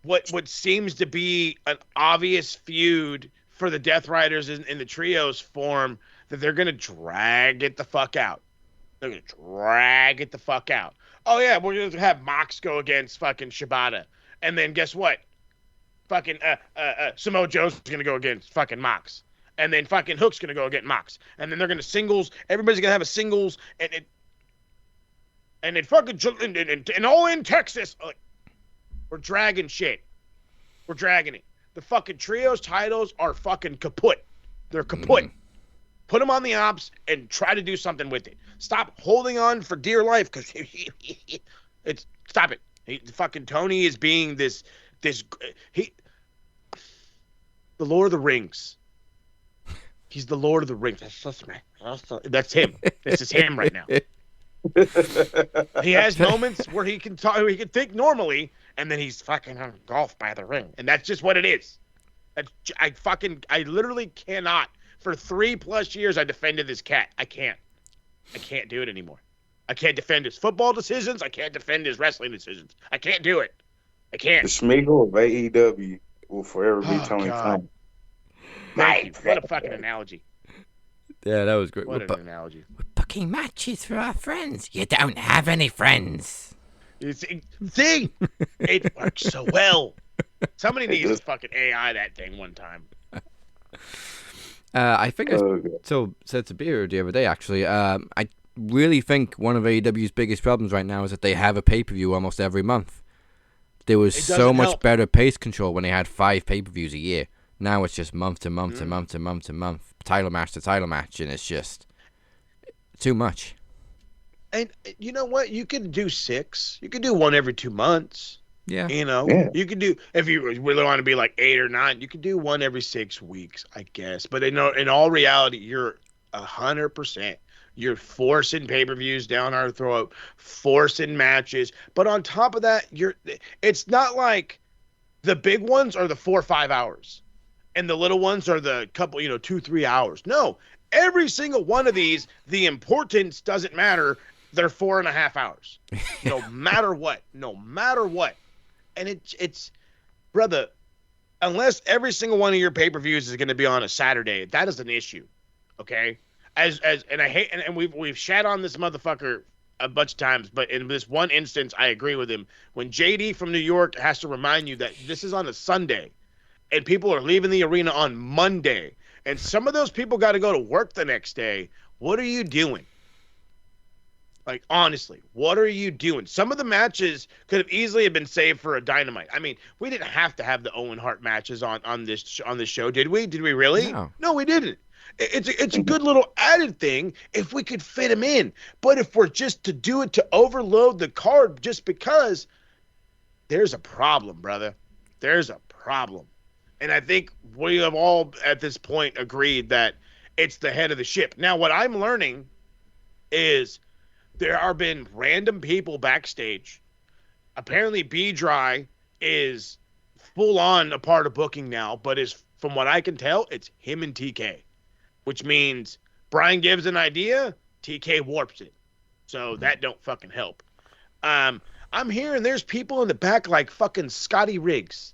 what seems to be an obvious feud for the Death Riders in the trios form that they're gonna drag it the fuck out. They're going to drag it the fuck out. Oh, yeah, we're going to have Mox go against fucking Shibata. And then guess what? Fucking Samoa Joe's going to go against fucking Mox. And then fucking Hook's going to go against Mox. And then they're going to singles. Everybody's going to have a singles. And then fucking and all in Texas. We're dragging shit. We're dragging it. The fucking trios titles are fucking kaput. They're kaput. Put them on the ops and try to do something with it. Stop holding on for dear life because stop it. Fucking Tony is being the Lord of the Rings. He's the Lord of the Rings. That's him. This is him right now. He has moments where he can talk, he can think normally, and then he's fucking engulfed by the ring, and that's just what it is. I literally cannot. For 3+ years, I defended this cat. I can't do it anymore. I can't defend his football decisions. I can't defend his wrestling decisions. I can't do it. I can't. The Schmeagle of AEW will forever be Tony Khan. Thank you. What a fucking analogy. Yeah, that was great. What an analogy. We're booking matches for our friends. You don't have any friends. See? It works so well. Somebody needs to fucking AI that thing one time. I think I said to Beer the other day, actually, I really think one of AEW's biggest problems right now is that they have a pay-per-view almost every month. There was so much better pace control when they had 5 pay-per-views a year. Now it's just month to month to month to month to month, title match to title match, and it's just too much. And you know what? You could do 6. You could do one every 2 months. Yeah. You know, you could do, if you really want to be like 8 or 9, you could do one every 6 weeks, I guess. But in all reality, you're 100%. You're forcing pay-per-views down our throat, forcing matches. But on top of that, it's not like the big ones are the 4 or 5 hours. And the little ones are the couple, 2-3 hours. No, every single one of these, the importance doesn't matter. They're 4.5 hours. No matter what. No matter what. And it's, brother, unless every single one of your pay-per-views is going to be on a Saturday, that is an issue, okay? And I hate, and we've shat on this motherfucker a bunch of times, but in this one instance, I agree with him. When JD from New York has to remind you that this is on a Sunday, and people are leaving the arena on Monday, and some of those people got to go to work the next day, what are you doing? Like, honestly, what are you doing? Some of the matches could have easily been saved for a Dynamite. I mean, we didn't have to have the Owen Hart matches on this show, did we? Did we really? No. No, we didn't. It's a good little added thing if we could fit them in. But if we're just to do it to overload the card just because, there's a problem, brother. There's a problem. And I think we have all at this point agreed that it's the head of the ship. Now, what I'm learning is there have been random people backstage. Apparently, B-Dry is full on a part of booking now, but is, from what I can tell, it's him and TK, which means Brian gives an idea, TK warps it. So that don't fucking help. I'm hearing there's people in the back like fucking Scotty Riggs.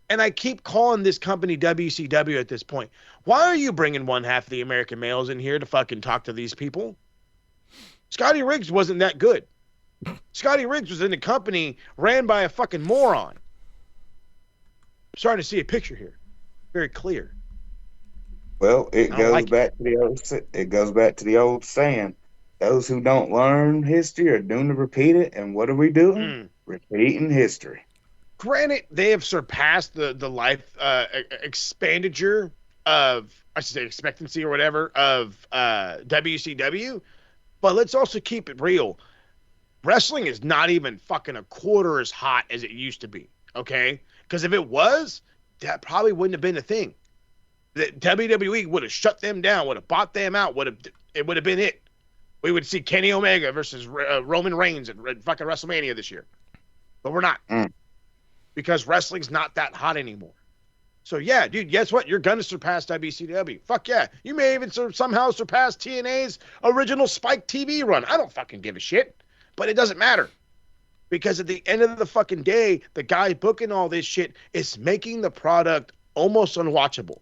And I keep calling this company WCW at this point. Why are you bringing one half of the American males in here to fucking talk to these people? Scotty Riggs wasn't that good. Scotty Riggs was in a company ran by a fucking moron. I'm starting to see a picture here. Very clear. Well, it I don't goes like back to the old saying, those who don't learn history are doomed to repeat it. And what are we doing? Repeating history. Granted, they have surpassed the life expenditure of, I should say, expectancy or whatever of WCW. But let's also keep it real. Wrestling is not even fucking a quarter as hot as it used to be. Okay? Because if it was, that probably wouldn't have been a thing. The WWE would have shut them down, would have bought them out, it would have been it. We would see Kenny Omega versus Roman Reigns at fucking WrestleMania this year. But we're not. Because wrestling's not that hot anymore. So, yeah, dude, guess what? You're going to surpass WCW. Fuck yeah. You may even somehow surpass TNA's original Spike TV run. I don't fucking give a shit. But it doesn't matter. Because at the end of the fucking day, the guy booking all this shit is making the product almost unwatchable.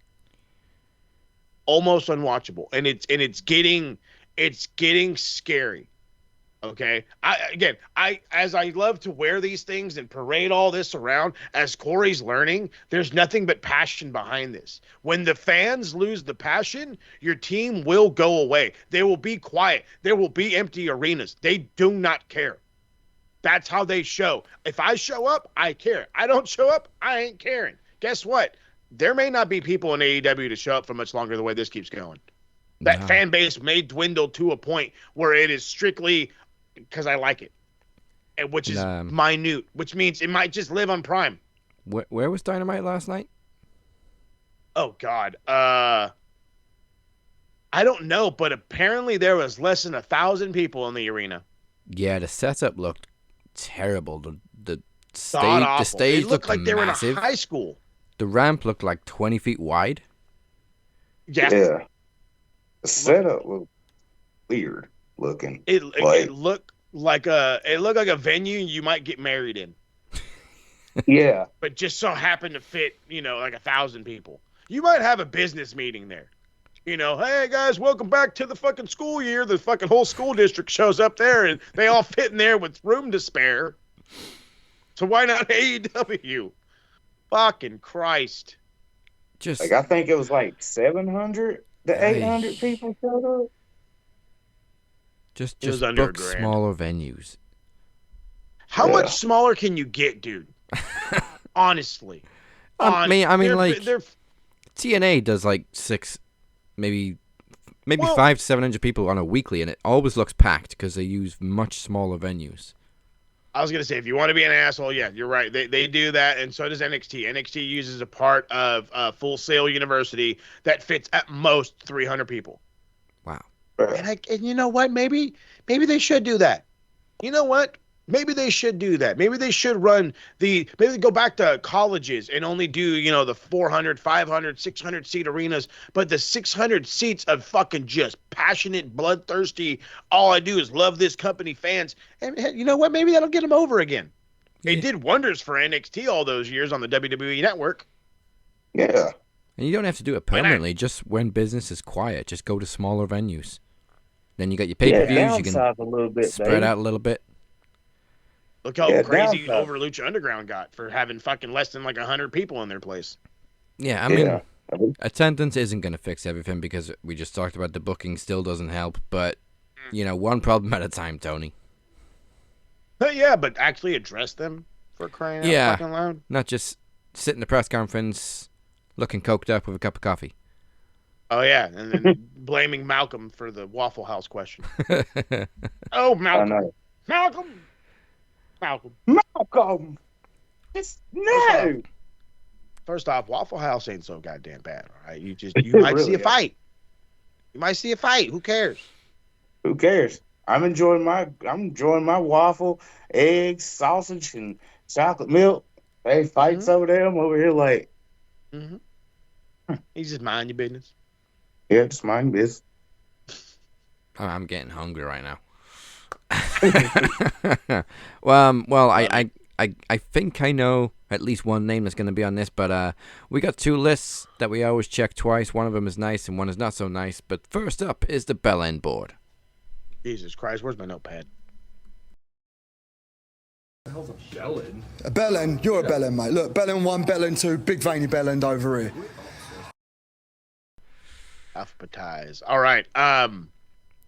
Almost unwatchable. And it's getting scary. Okay. As I love to wear these things and parade all this around, as Corey's learning, there's nothing but passion behind this. When the fans lose the passion, your team will go away. They will be quiet. There will be empty arenas. They do not care. That's how they show. If I show up, I care. I don't show up, I ain't caring. Guess what? There may not be people in AEW to show up for much longer the way this keeps going. That fan base may dwindle to a point where it is strictly because I like it, and which is minute, which means it might just live on Prime. Where was Dynamite last night? Oh God, I don't know, but apparently there was less than 1,000 people in the arena. Yeah, the setup looked terrible. The stage it looked like they were massive. in a high school. The ramp looked like 20 feet wide. Yeah. The setup was weird looking. It looked like a venue you might get married in. Yeah. But just so happened to fit, like 1,000 people. You might have a business meeting there. Hey guys, welcome back to the fucking school year. The fucking whole school district shows up there and they all fit in there with room to spare. So why not AEW? Fucking Christ. Just I think it was like 700 to 800 people showed up. Just under book $1,000. smaller venues. How much smaller can you get, dude? Honestly. I mean, they're TNA does like maybe Well, 500 to 700 people on a weekly, and it always looks packed because they use much smaller venues. I was going to say, if you want to be an asshole, yeah, you're right. They do that, and so does NXT. NXT uses a part of Full Sail University that fits at most 300 people. Wow. And you know what? Maybe they should do that. You know what? Maybe they should do that. Maybe they should maybe they go back to colleges and only do, the 400, 500, 600 seat arenas, but the 600 seats of fucking just passionate, bloodthirsty, all I do is love this company fans. And you know what? Maybe that'll get them over again. Yeah. It did wonders for NXT all those years on the WWE network. Yeah. And you don't have to do it permanently. Just when business is quiet, just go to smaller venues. Then you got your pay-per-views. You can downsize a little bit, spread out a little bit. Look how crazy over Lucha Underground got for having fucking less than like 100 people in their place. Yeah, I mean, attendance isn't going to fix everything because we just talked about the booking still doesn't help, but one problem at a time, Tony. Yeah, but actually address them for crying out fucking loud. Not just sit in the press conference looking coked up with a cup of coffee. Oh, yeah, and then blaming Malcolm for the Waffle House question. Oh, Malcolm. Malcolm. No. First off, Waffle House ain't so goddamn bad, all right? You might really see a fight. You might see a fight. Who cares? Who cares? I'm enjoying my waffle, eggs, sausage, and chocolate milk. Hey, fights over there. I'm over here like. He's just mind your business. Yeah, just mind business. I'm getting hungry right now. Well, I think I know at least one name that's going to be on this, but we got two lists that we always check twice. One of them is nice and one is not so nice. But first up is the Bell End board. Jesus Christ, where's my notepad? A bellend, you're a bellend, mate. Look, bellend 1, bellend 2, big veiny bellend over here. Alphabetize. All right.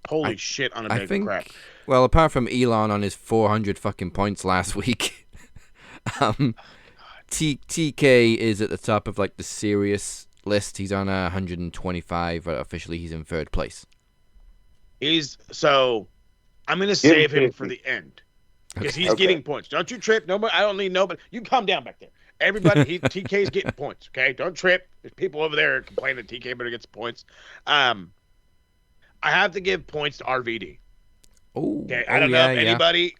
Holy shit on a bag of crap. Well, apart from Elon on his 400 fucking points last week, TK is at the top of like the serious list. He's on 125. Officially, he's in third place. I'm gonna save him for the end because he's getting points. Don't you trip. Nobody. I don't need nobody. You calm down back there. Everybody. TK's getting points. Okay, don't trip. There's people over there complaining that TK better get some points. I have to give points to RVD. Okay, I don't know if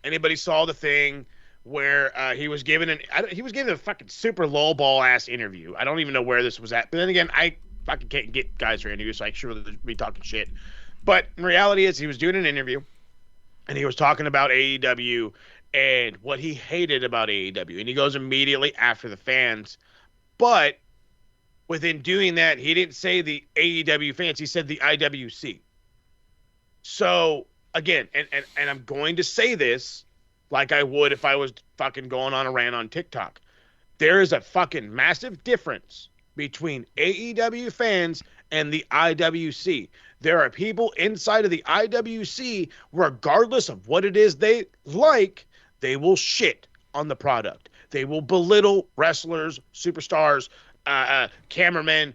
anybody saw the thing where he was given a fucking super lowball ass interview. I don't even know where this was at. But then again, I fucking can't get guys for interviews, so I sure they'd be talking shit. But in reality is he was doing an interview and he was talking about AEW and what he hated about AEW. And he goes immediately after the fans. But within doing that, he didn't say the AEW fans. He said the IWC. So, again, and I'm going to say this like I would if I was fucking going on a rant on TikTok. There is a fucking massive difference between AEW fans and the IWC. There are people inside of the IWC, regardless of what it is they like, they will shit on the product. They will belittle wrestlers, superstars, cameramen.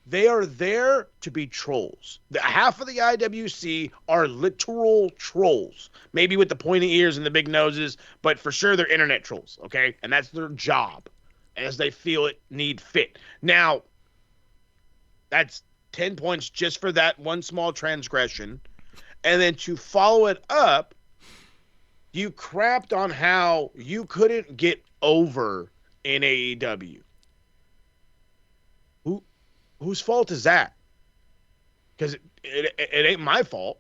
They are there to be trolls. Half of the IWC are literal trolls. Maybe with the pointy ears and the big noses, but for sure they're internet trolls, okay? And that's their job as they feel it need fit. Now, that's 10 points just for that one small transgression. And then to follow it up, you crapped on how you couldn't get over in AEW. Whose fault is that? Because it ain't my fault.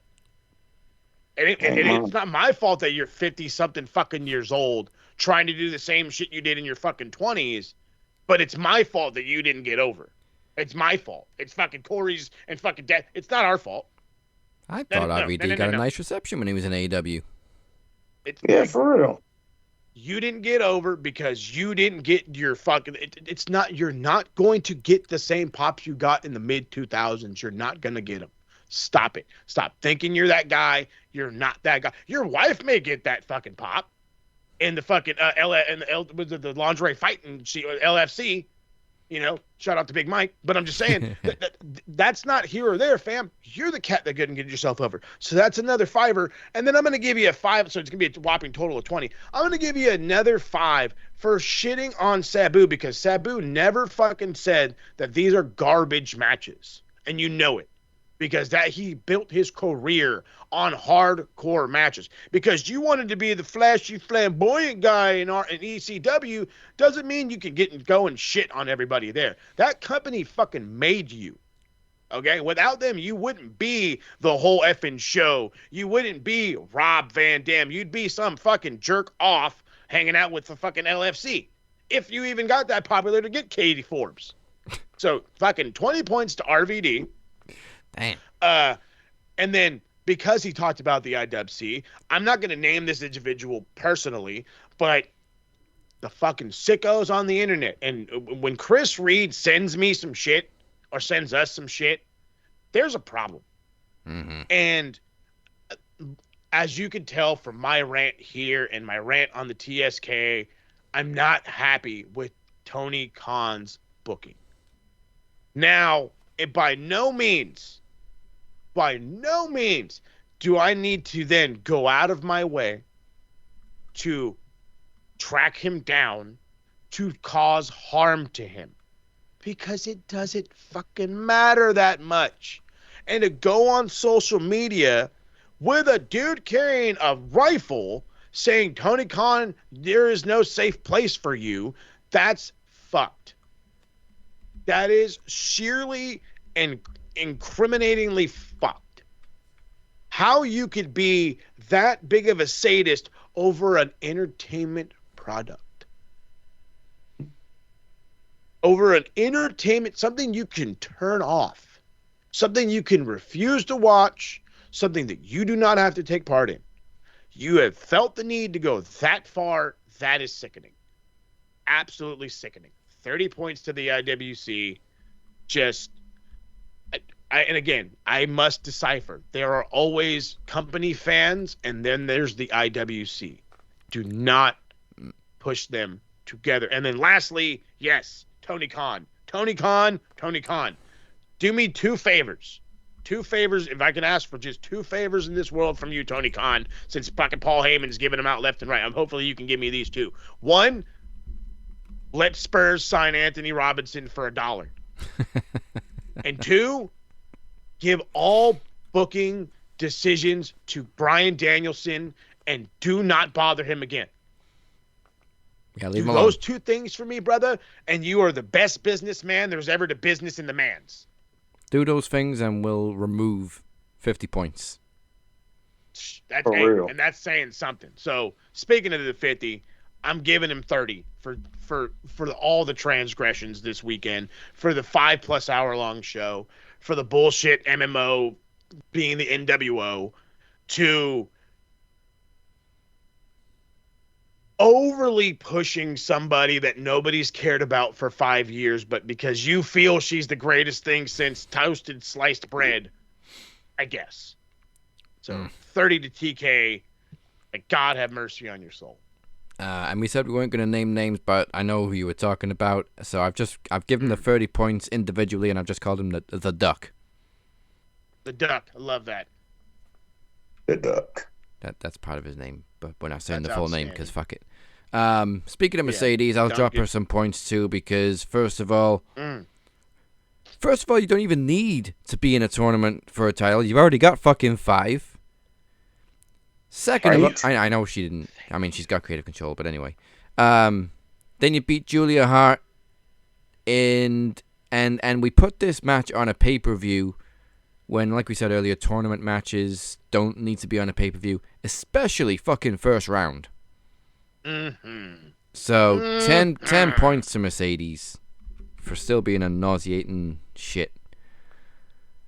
It's not my fault that you're 50-something fucking years old trying to do the same shit you did in your fucking 20s, but it's my fault that you didn't get over. It's my fault. It's fucking Corey's and fucking Dad. It's not our fault. I thought RVD got a nice reception when he was in AEW. For real. You didn't get over because you didn't get your fucking. It's not. You're not going to get the same pops you got in the mid 2000s. You're not gonna get them. Stop it. Stop thinking you're that guy. You're not that guy. Your wife may get that fucking pop in the fucking the lingerie fighting LFC. You know, shout out to Big Mike. But I'm just saying that's not here or there, fam. You're the cat that couldn't get yourself over. So that's another $5. And then I'm going to give you a 5. So it's going to be a whopping total of 20. I'm going to give you another 5 for shitting on Sabu because Sabu never fucking said that these are garbage matches. And you know it. Because that he built his career on hardcore matches. Because you wanted to be the flashy, flamboyant guy in ECW doesn't mean you can go and shit on everybody there. That company fucking made you. Okay? Without them, you wouldn't be the whole effing show. You wouldn't be Rob Van Dam. You'd be some fucking jerk off hanging out with the fucking LFC. If you even got that popular to get Katie Forbes. So fucking 20 points to RVD. Damn. And then because he talked about the IWC, I'm not going to name this individual personally, but the fucking sickos on the internet. And when Chris Reed sends me some shit or sends us some shit, there's a problem. Mm-hmm. And as you can tell from my rant here and my rant on the TSK, I'm not happy with Tony Khan's booking. Now, by no means do I need to then go out of my way to track him down to cause harm to him, because it doesn't fucking matter that much. And to go on social media with a dude carrying a rifle saying, Tony Khan, there is no safe place for you, that's fucked. That is sheerly and incriminatingly fucked. How you could be that big of a sadist over an entertainment product. Over an entertainment, something you can turn off. Something you can refuse to watch. Something that you do not have to take part in. You have felt the need to go that far. That is sickening. Absolutely sickening. 30 points to the IWC. Just, and again, I must decipher. There are always company fans, and then there's the IWC. Do not push them together. And then lastly, yes, Tony Khan. Do me 2 favors. 2 favors, if I can ask for just 2 favors in this world from you, Tony Khan, since fucking Paul Heyman's giving them out left and right. Hopefully you can give me these 2. 1, let Spurs sign Anthony Robinson for $1. And 2, give all booking decisions to Bryan Danielson and do not bother him again. Yeah, leave do him alone. those 2 things for me, brother, and you are the best businessman there's ever to business in the man's. Do those things and we'll remove 50 points. That's For real. and that's saying something. So speaking of the 50, I'm giving him 30 for all the transgressions this weekend, for the 5+ hour long show, for the bullshit MMO being the NWO, to overly pushing somebody that nobody's cared about for 5 years, but because you feel she's the greatest thing since toasted sliced bread, I guess. So 30 to TK, like, God have mercy on your soul. And we said we weren't going to name names, but I know who you were talking about. So I've given the 30 points individually, and I've just called him the Duck. The Duck, I love that. The Duck. That's part of his name, but we're not saying That's the full name outstanding. because fuck it. Speaking of Mercedes, I'll drop her some points too, because first of all, you don't even need to be in a tournament for a title. You've already got fucking 5. Second of all, I know she didn't. I mean, she's got creative control, but anyway. Then you beat Julia Hart, and we put this match on a pay-per-view when, like we said earlier, tournament matches don't need to be on a pay-per-view, especially fucking first round. So 10 points to Mercedes for still being a nauseating shit.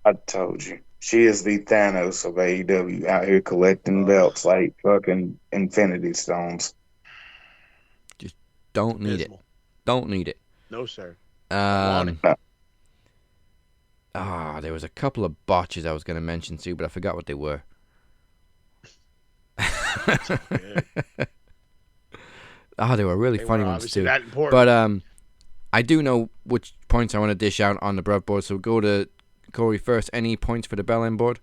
I told you. She is the Thanos of AEW, out here collecting belts like fucking Infinity Stones. Just don't need it. Don't need it. No, sir. There was a couple of botches I was going to mention too, but I forgot what they were. They were really funny ones too. But I do know which points I want to dish out on the Bruv board, so we'll go to Corey first. Any points for the Bell End board?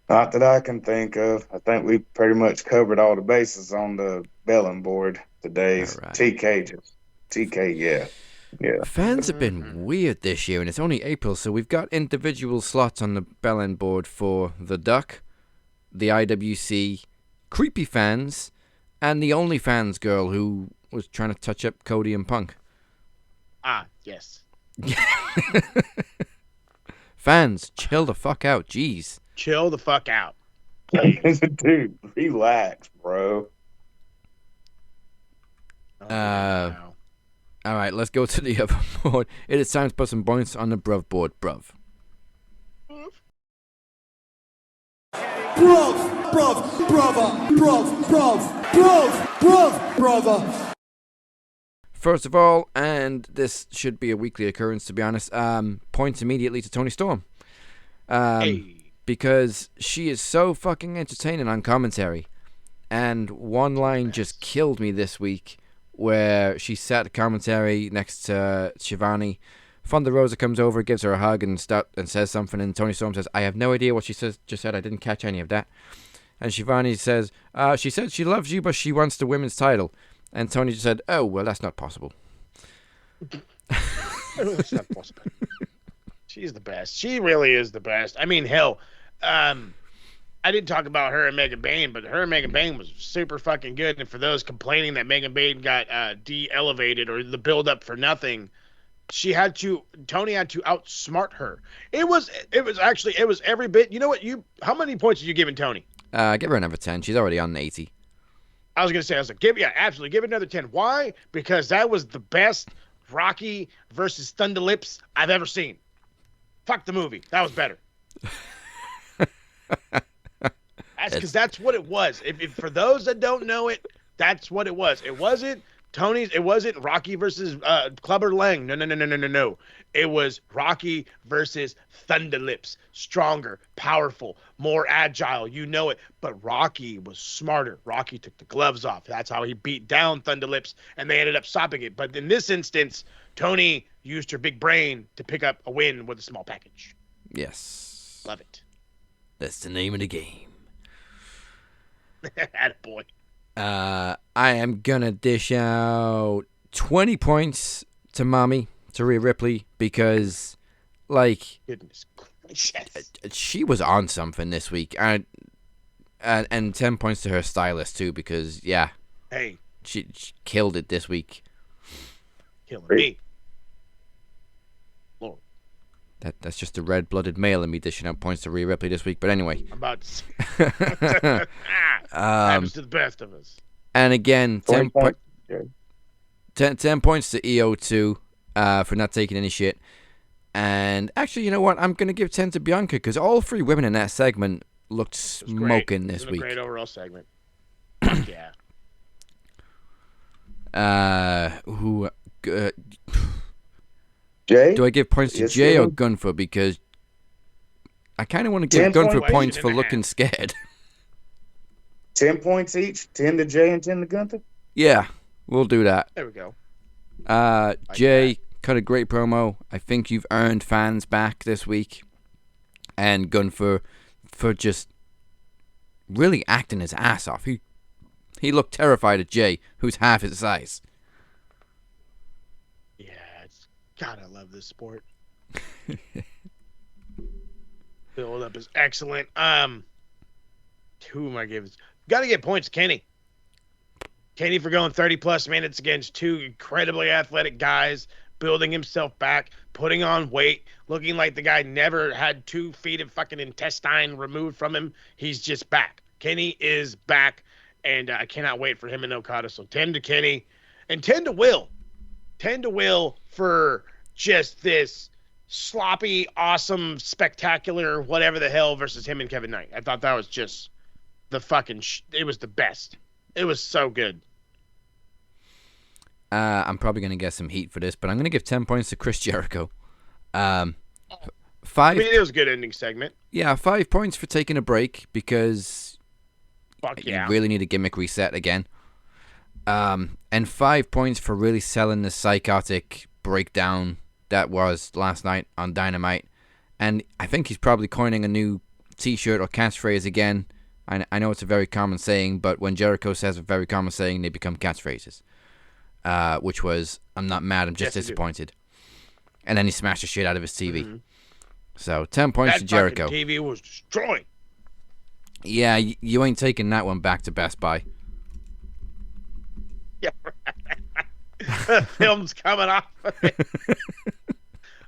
Not that I can think of. I think we pretty much covered all the bases on the Bellin board today. Right. TK, yeah. Fans have been weird this year, and it's only April, so we've got individual slots on the Bell End board for the Duck, the IWC, creepy fans, and the OnlyFans girl who was trying to touch up Cody and Punk. Yes. Fans, chill the fuck out. Jeez. Chill the fuck out. Dude, relax, bro. Wow. All right, let's go to the other board. It is time to put some points on the Bruv board. Bruv. Brother. First of all, and this should be a weekly occurrence, to be honest, points immediately to Tony Storm. because she is so fucking entertaining on commentary. And one line just killed me this week, where she sat at commentary next to Shivani. Thunder Rosa comes over, gives her a hug, and says something. And Toni Storm says, "I have no idea what she just said. I didn't catch any of that." And Shivani says, "She said she loves you, but she wants the women's title." And Toni just said, "Oh, well, that's not possible." It's not possible. She's the best. She really is the best. I mean, hell, I didn't talk about her and Megan Bayne, but her and Megan Bayne was super fucking good. And for those complaining that Megan Bayne got de-elevated or the build-up for nothing, Toni had to outsmart her. It was every bit. You know what? How many points did you give Toni? Give her another 10. She's already on 80. I was like, give it another 10. Why? Because that was the best Rocky versus Thunder Lips I've ever seen. Fuck the movie. That was better. That's what it was. If for those that don't know it, that's what it was. It wasn't Rocky versus Clubber Lang. No. It was Rocky versus Thunder Lips. Stronger, powerful, more agile. You know it. But Rocky was smarter. Rocky took the gloves off. That's how he beat down Thunder Lips, and they ended up stopping it. But in this instance, Toni used her big brain to pick up a win with a small package. Yes. Love it. That's the name of the game. Attaboy. I am gonna dish out 20 points to Rhea Ripley, because, like, Goodness gracious, she was on something this week, and 10 points to her stylist too, because hey, she killed it this week. Killing me. Lord. That's just the red-blooded male in me dishing out points to Rhea Ripley this week. But anyway, I'm about to say. Happens to the best of us. And again, 10 points to EO2 for not taking any shit. And actually, you know what? I'm gonna give 10 to Bianca, because all three women in that segment looked smoking this week. Great overall segment. Yeah. Jay? Do I give points to Jey or Gunther? Because I kind of want to give Gunther points for looking scared. 10 points each? 10 to Jey and 10 to Gunther? Yeah, we'll do that. There we go. Jey cut a great promo. I think you've earned fans back this week. And Gunther for just really acting his ass off. He looked terrified at Jey, who's half his size. Yeah, God, I love this sport. Build up is excellent. Who am I giving? Got to get points to Kenny. Kenny for going 30-plus minutes against two incredibly athletic guys, building himself back, putting on weight, looking like the guy never had 2 feet of fucking intestine removed from him. He's just back. Kenny is back, and I cannot wait for him and Okada. So 10 to Kenny, and 10 to Will. 10 to Will for just this sloppy, awesome, spectacular, whatever the hell versus him and Kevin Knight. I thought that was just the fucking it was the best. It was so good. I'm probably going to get some heat for this, but I'm going to give 10 points to Chris Jericho. 5. I mean, it was a good ending segment. Yeah, 5 points for taking a break, because you really need a gimmick reset again. And 5 points for really selling the psychotic breakdown that was last night on Dynamite. And I think he's probably coining a new t-shirt or catchphrase again. I know it's a very common saying, but when Jericho says a very common saying, they become catchphrases. Which was, I'm not mad, I'm just disappointed. And then he smashed the shit out of his TV. Mm-hmm. So, 10 points to Jericho. That TV was destroyed. Yeah, you ain't taking that one back to Best Buy. Yeah, the film's coming off of it.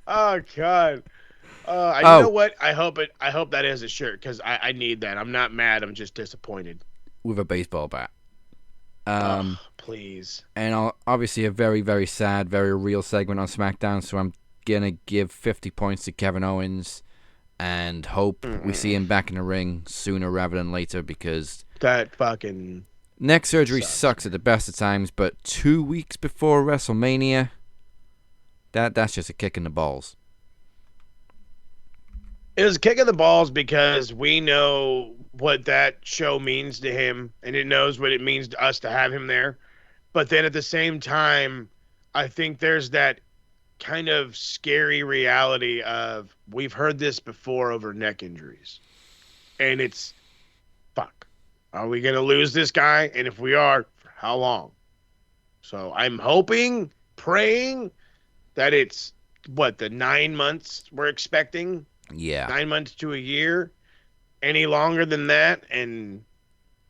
Oh, God. You know what? I hope that is a shirt, because I need that. I'm not mad. I'm just disappointed. With a baseball bat. Please. And obviously a very, very sad, very real segment on SmackDown, so I'm going to give 50 points to Kevin Owens and hope we see him back in the ring sooner rather than later, because that fucking neck surgery sucks at the best of times, but 2 weeks before WrestleMania, that's just a kick in the balls. It was a kick in the balls because we know what that show means to him, and it knows what it means to us to have him there. But then at the same time, I think there's that kind of scary reality of we've heard this before over neck injuries. And it's, fuck. Are we going to lose this guy? And if we are, for how long? So I'm hoping, praying that it's, the 9 months we're expecting? Yeah. 9 months to a year? Any longer than that? And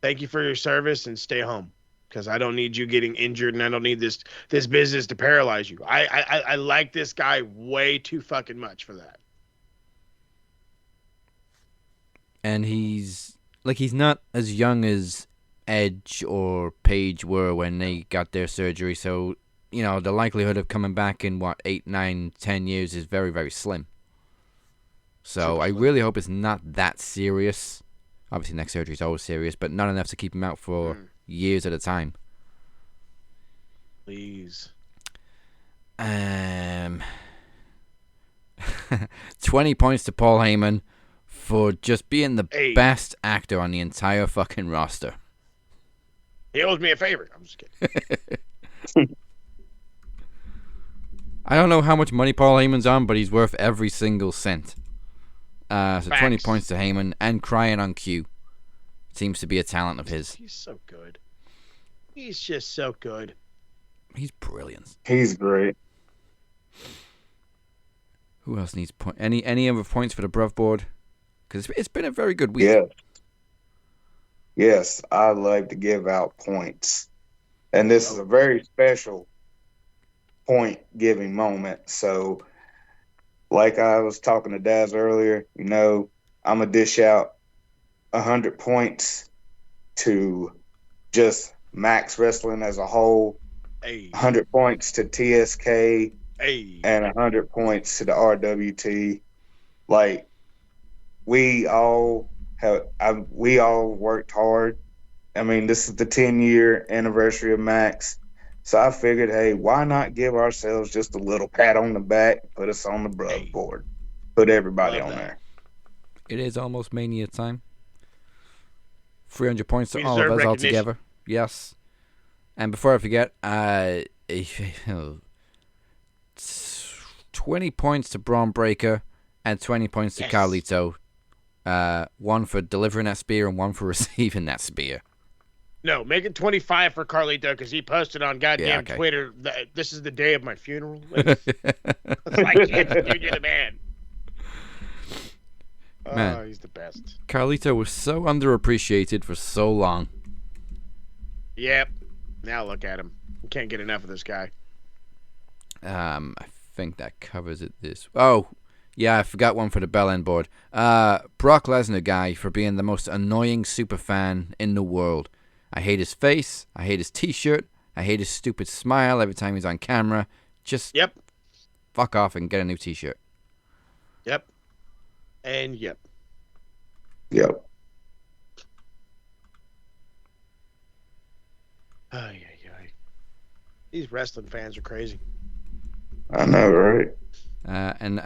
thank you for your service and stay home. Because I don't need you getting injured, and I don't need this business to paralyze you. I like this guy way too fucking much for that. And he's not as young as Edge or Paige were when they got their surgery, so the likelihood of coming back in 8, 9, 10 years is very, very slim. So I really hope it's not that serious. Obviously, neck surgery is always serious, but not enough to keep him out for years at a time. Please. 20 points to Paul Heyman for just being the best actor on the entire fucking roster. He owes me a favor. I'm just kidding. I don't know how much money Paul Heyman's on, but he's worth every single cent. So 20 points to Heyman, and crying on cue. Seems to be a talent of his. He's so good. He's just so good. He's brilliant. He's great. Who else needs point? Any other points for the Bruv board? Because it's been a very good week. Yes, I like to give out points. And this is a very special point-giving moment. So, like I was talking to Daz earlier, I'm going to dish out 100 points to just Max Wrestling as a whole, 100 points to TSK, and 100 points to the RWT. Like, we all worked hard. I mean, this is the 10-year anniversary of Max. So I figured, hey, why not give ourselves just a little pat on the back, put us on the Bruv board, put everybody on there. It is almost Mania time. 300 points to all of us all together. Yes. And before I forget, 20 points to Braun Breaker and 20 points to Carlito. One for delivering that spear and one for receiving that spear. No, make it 25 for Carlito because he posted on goddamn Twitter that this is the day of my funeral. Like, dude, you're the man. Man, oh, he's the best. Carlito was so underappreciated for so long. Yep. Now look at him. You can't get enough of this guy. I think that covers it. Oh, yeah, I forgot one for the bell end board. Brock Lesnar guy for being the most annoying superfan in the world. I hate his face. I hate his t-shirt. I hate his stupid smile every time he's on camera. Just fuck off and get a new t-shirt. Yep. And yep. Ay. These wrestling fans are crazy. I know, right? And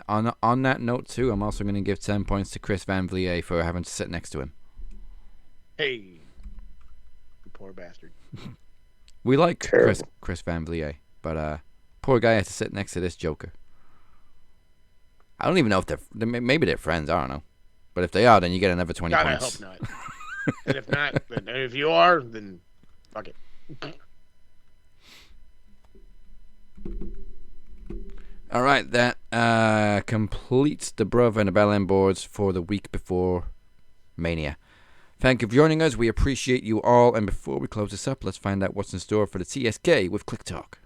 on that note too, I'm also going to give 10 points to Chris Van Vliet for having to sit next to him. Hey, you poor bastard. We like Chris Van Vliet, but poor guy had to sit next to this joker. I don't even know if maybe they're friends. I don't know, but if they are, then you get another 20 points. I hope not. And if not, and if you are, then fuck it. All right, that completes the Bruv and the Bell End boards for the week before Mania. Thank you for joining us. We appreciate you all. And before we close this up, let's find out what's in store for the TSK with Click Talk.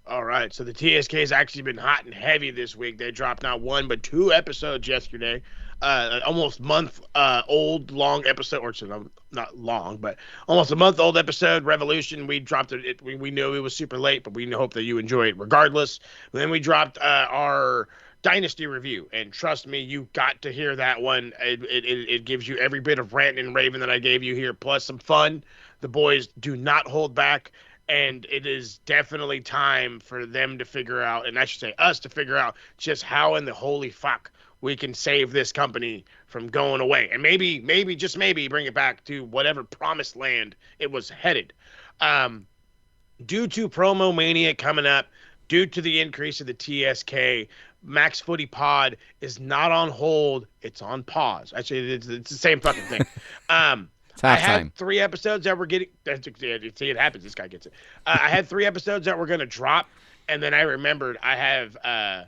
All right, so the TSK has actually been hot and heavy this week. They dropped not one but two episodes yesterday. Almost month-old long episode, or so not long, but almost a month-old episode, Revolution. We dropped it. We knew it was super late, but we hope that you enjoy it regardless. And then we dropped our Dynasty review. And trust me, you got to hear that one. It gives you every bit of rant and raving that I gave you here, plus some fun. The boys do not hold back, and it is definitely time for them to figure out, and I should say us to figure out, just how in the holy fuck we can save this company from going away. And maybe, just maybe, bring it back to whatever promised land it was headed. Due to Promo Mania coming up, due to the increase of the TSK, Max Footy Pod is not on hold. It's on pause. Actually, it's the same fucking thing. I had 3 episodes that were getting. See, it happens. This guy gets it. I had 3 episodes that were going to drop, and then I remembered I have a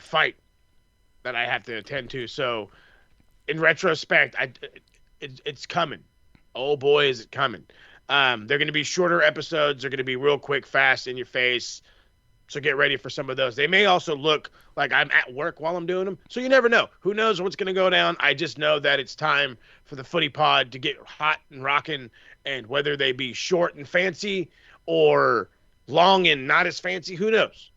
fight that I have to attend to. So, in retrospect, it's coming. Oh boy, is it coming! They're going to be shorter episodes. They're going to be real quick, fast, in your face. So get ready for some of those. They may also look like I'm at work while I'm doing them. So you never know. Who knows what's going to go down? I just know that it's time for the Footy Pod to get hot and rocking. And whether they be short and fancy or long and not as fancy, who knows?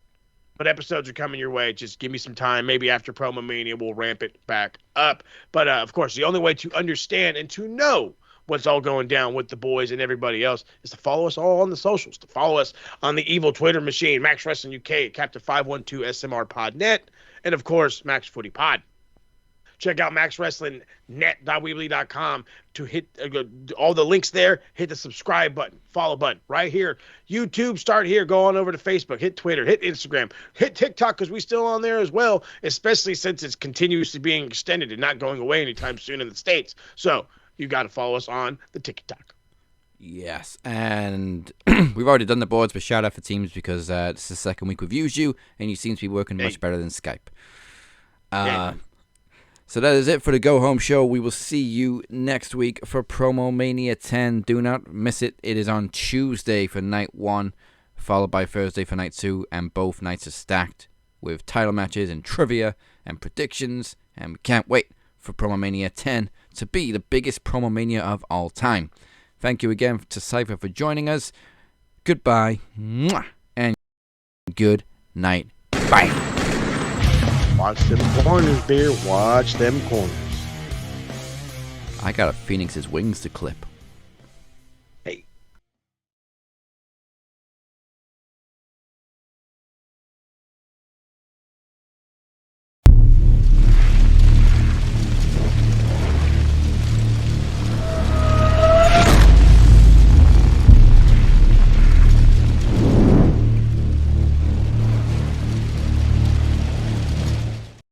But episodes are coming your way. Just give me some time. Maybe after Promo Mania, we'll ramp it back up. But, of course, the only way to understand and to know what's all going down with the boys and everybody else is to follow us all on the socials, to follow us on the evil Twitter machine, Max Wrestling UK, Captain 512 SMR Podnet, and of course, Max Footy Pod. Check out maxwrestlingnet.weebly.com to hit all the links there. Hit the subscribe button, follow button right here. YouTube, start here. Go on over to Facebook, hit Twitter, hit Instagram, hit TikTok because we're still on there as well, especially since it's continuously being extended and not going away anytime soon in the States. So, you got to follow us on the TikTok. Yes, and we've already done the boards, but shout out for Teams because this is the second week we've used you, and you seem to be working much better than Skype. So that is it for the Go Home Show. We will see you next week for Promo Mania 10. Do not miss it. It is on Tuesday for night 1, followed by Thursday for night 2, and both nights are stacked with title matches and trivia and predictions, and we can't wait for Promo Mania 10 to be the biggest Promo Mania of all time. Thank you again to Cypher for joining us. Goodbye, and good night. Bye. Watch them corners, beer. Watch them corners. I got a Phoenix's wings to clip. Hey.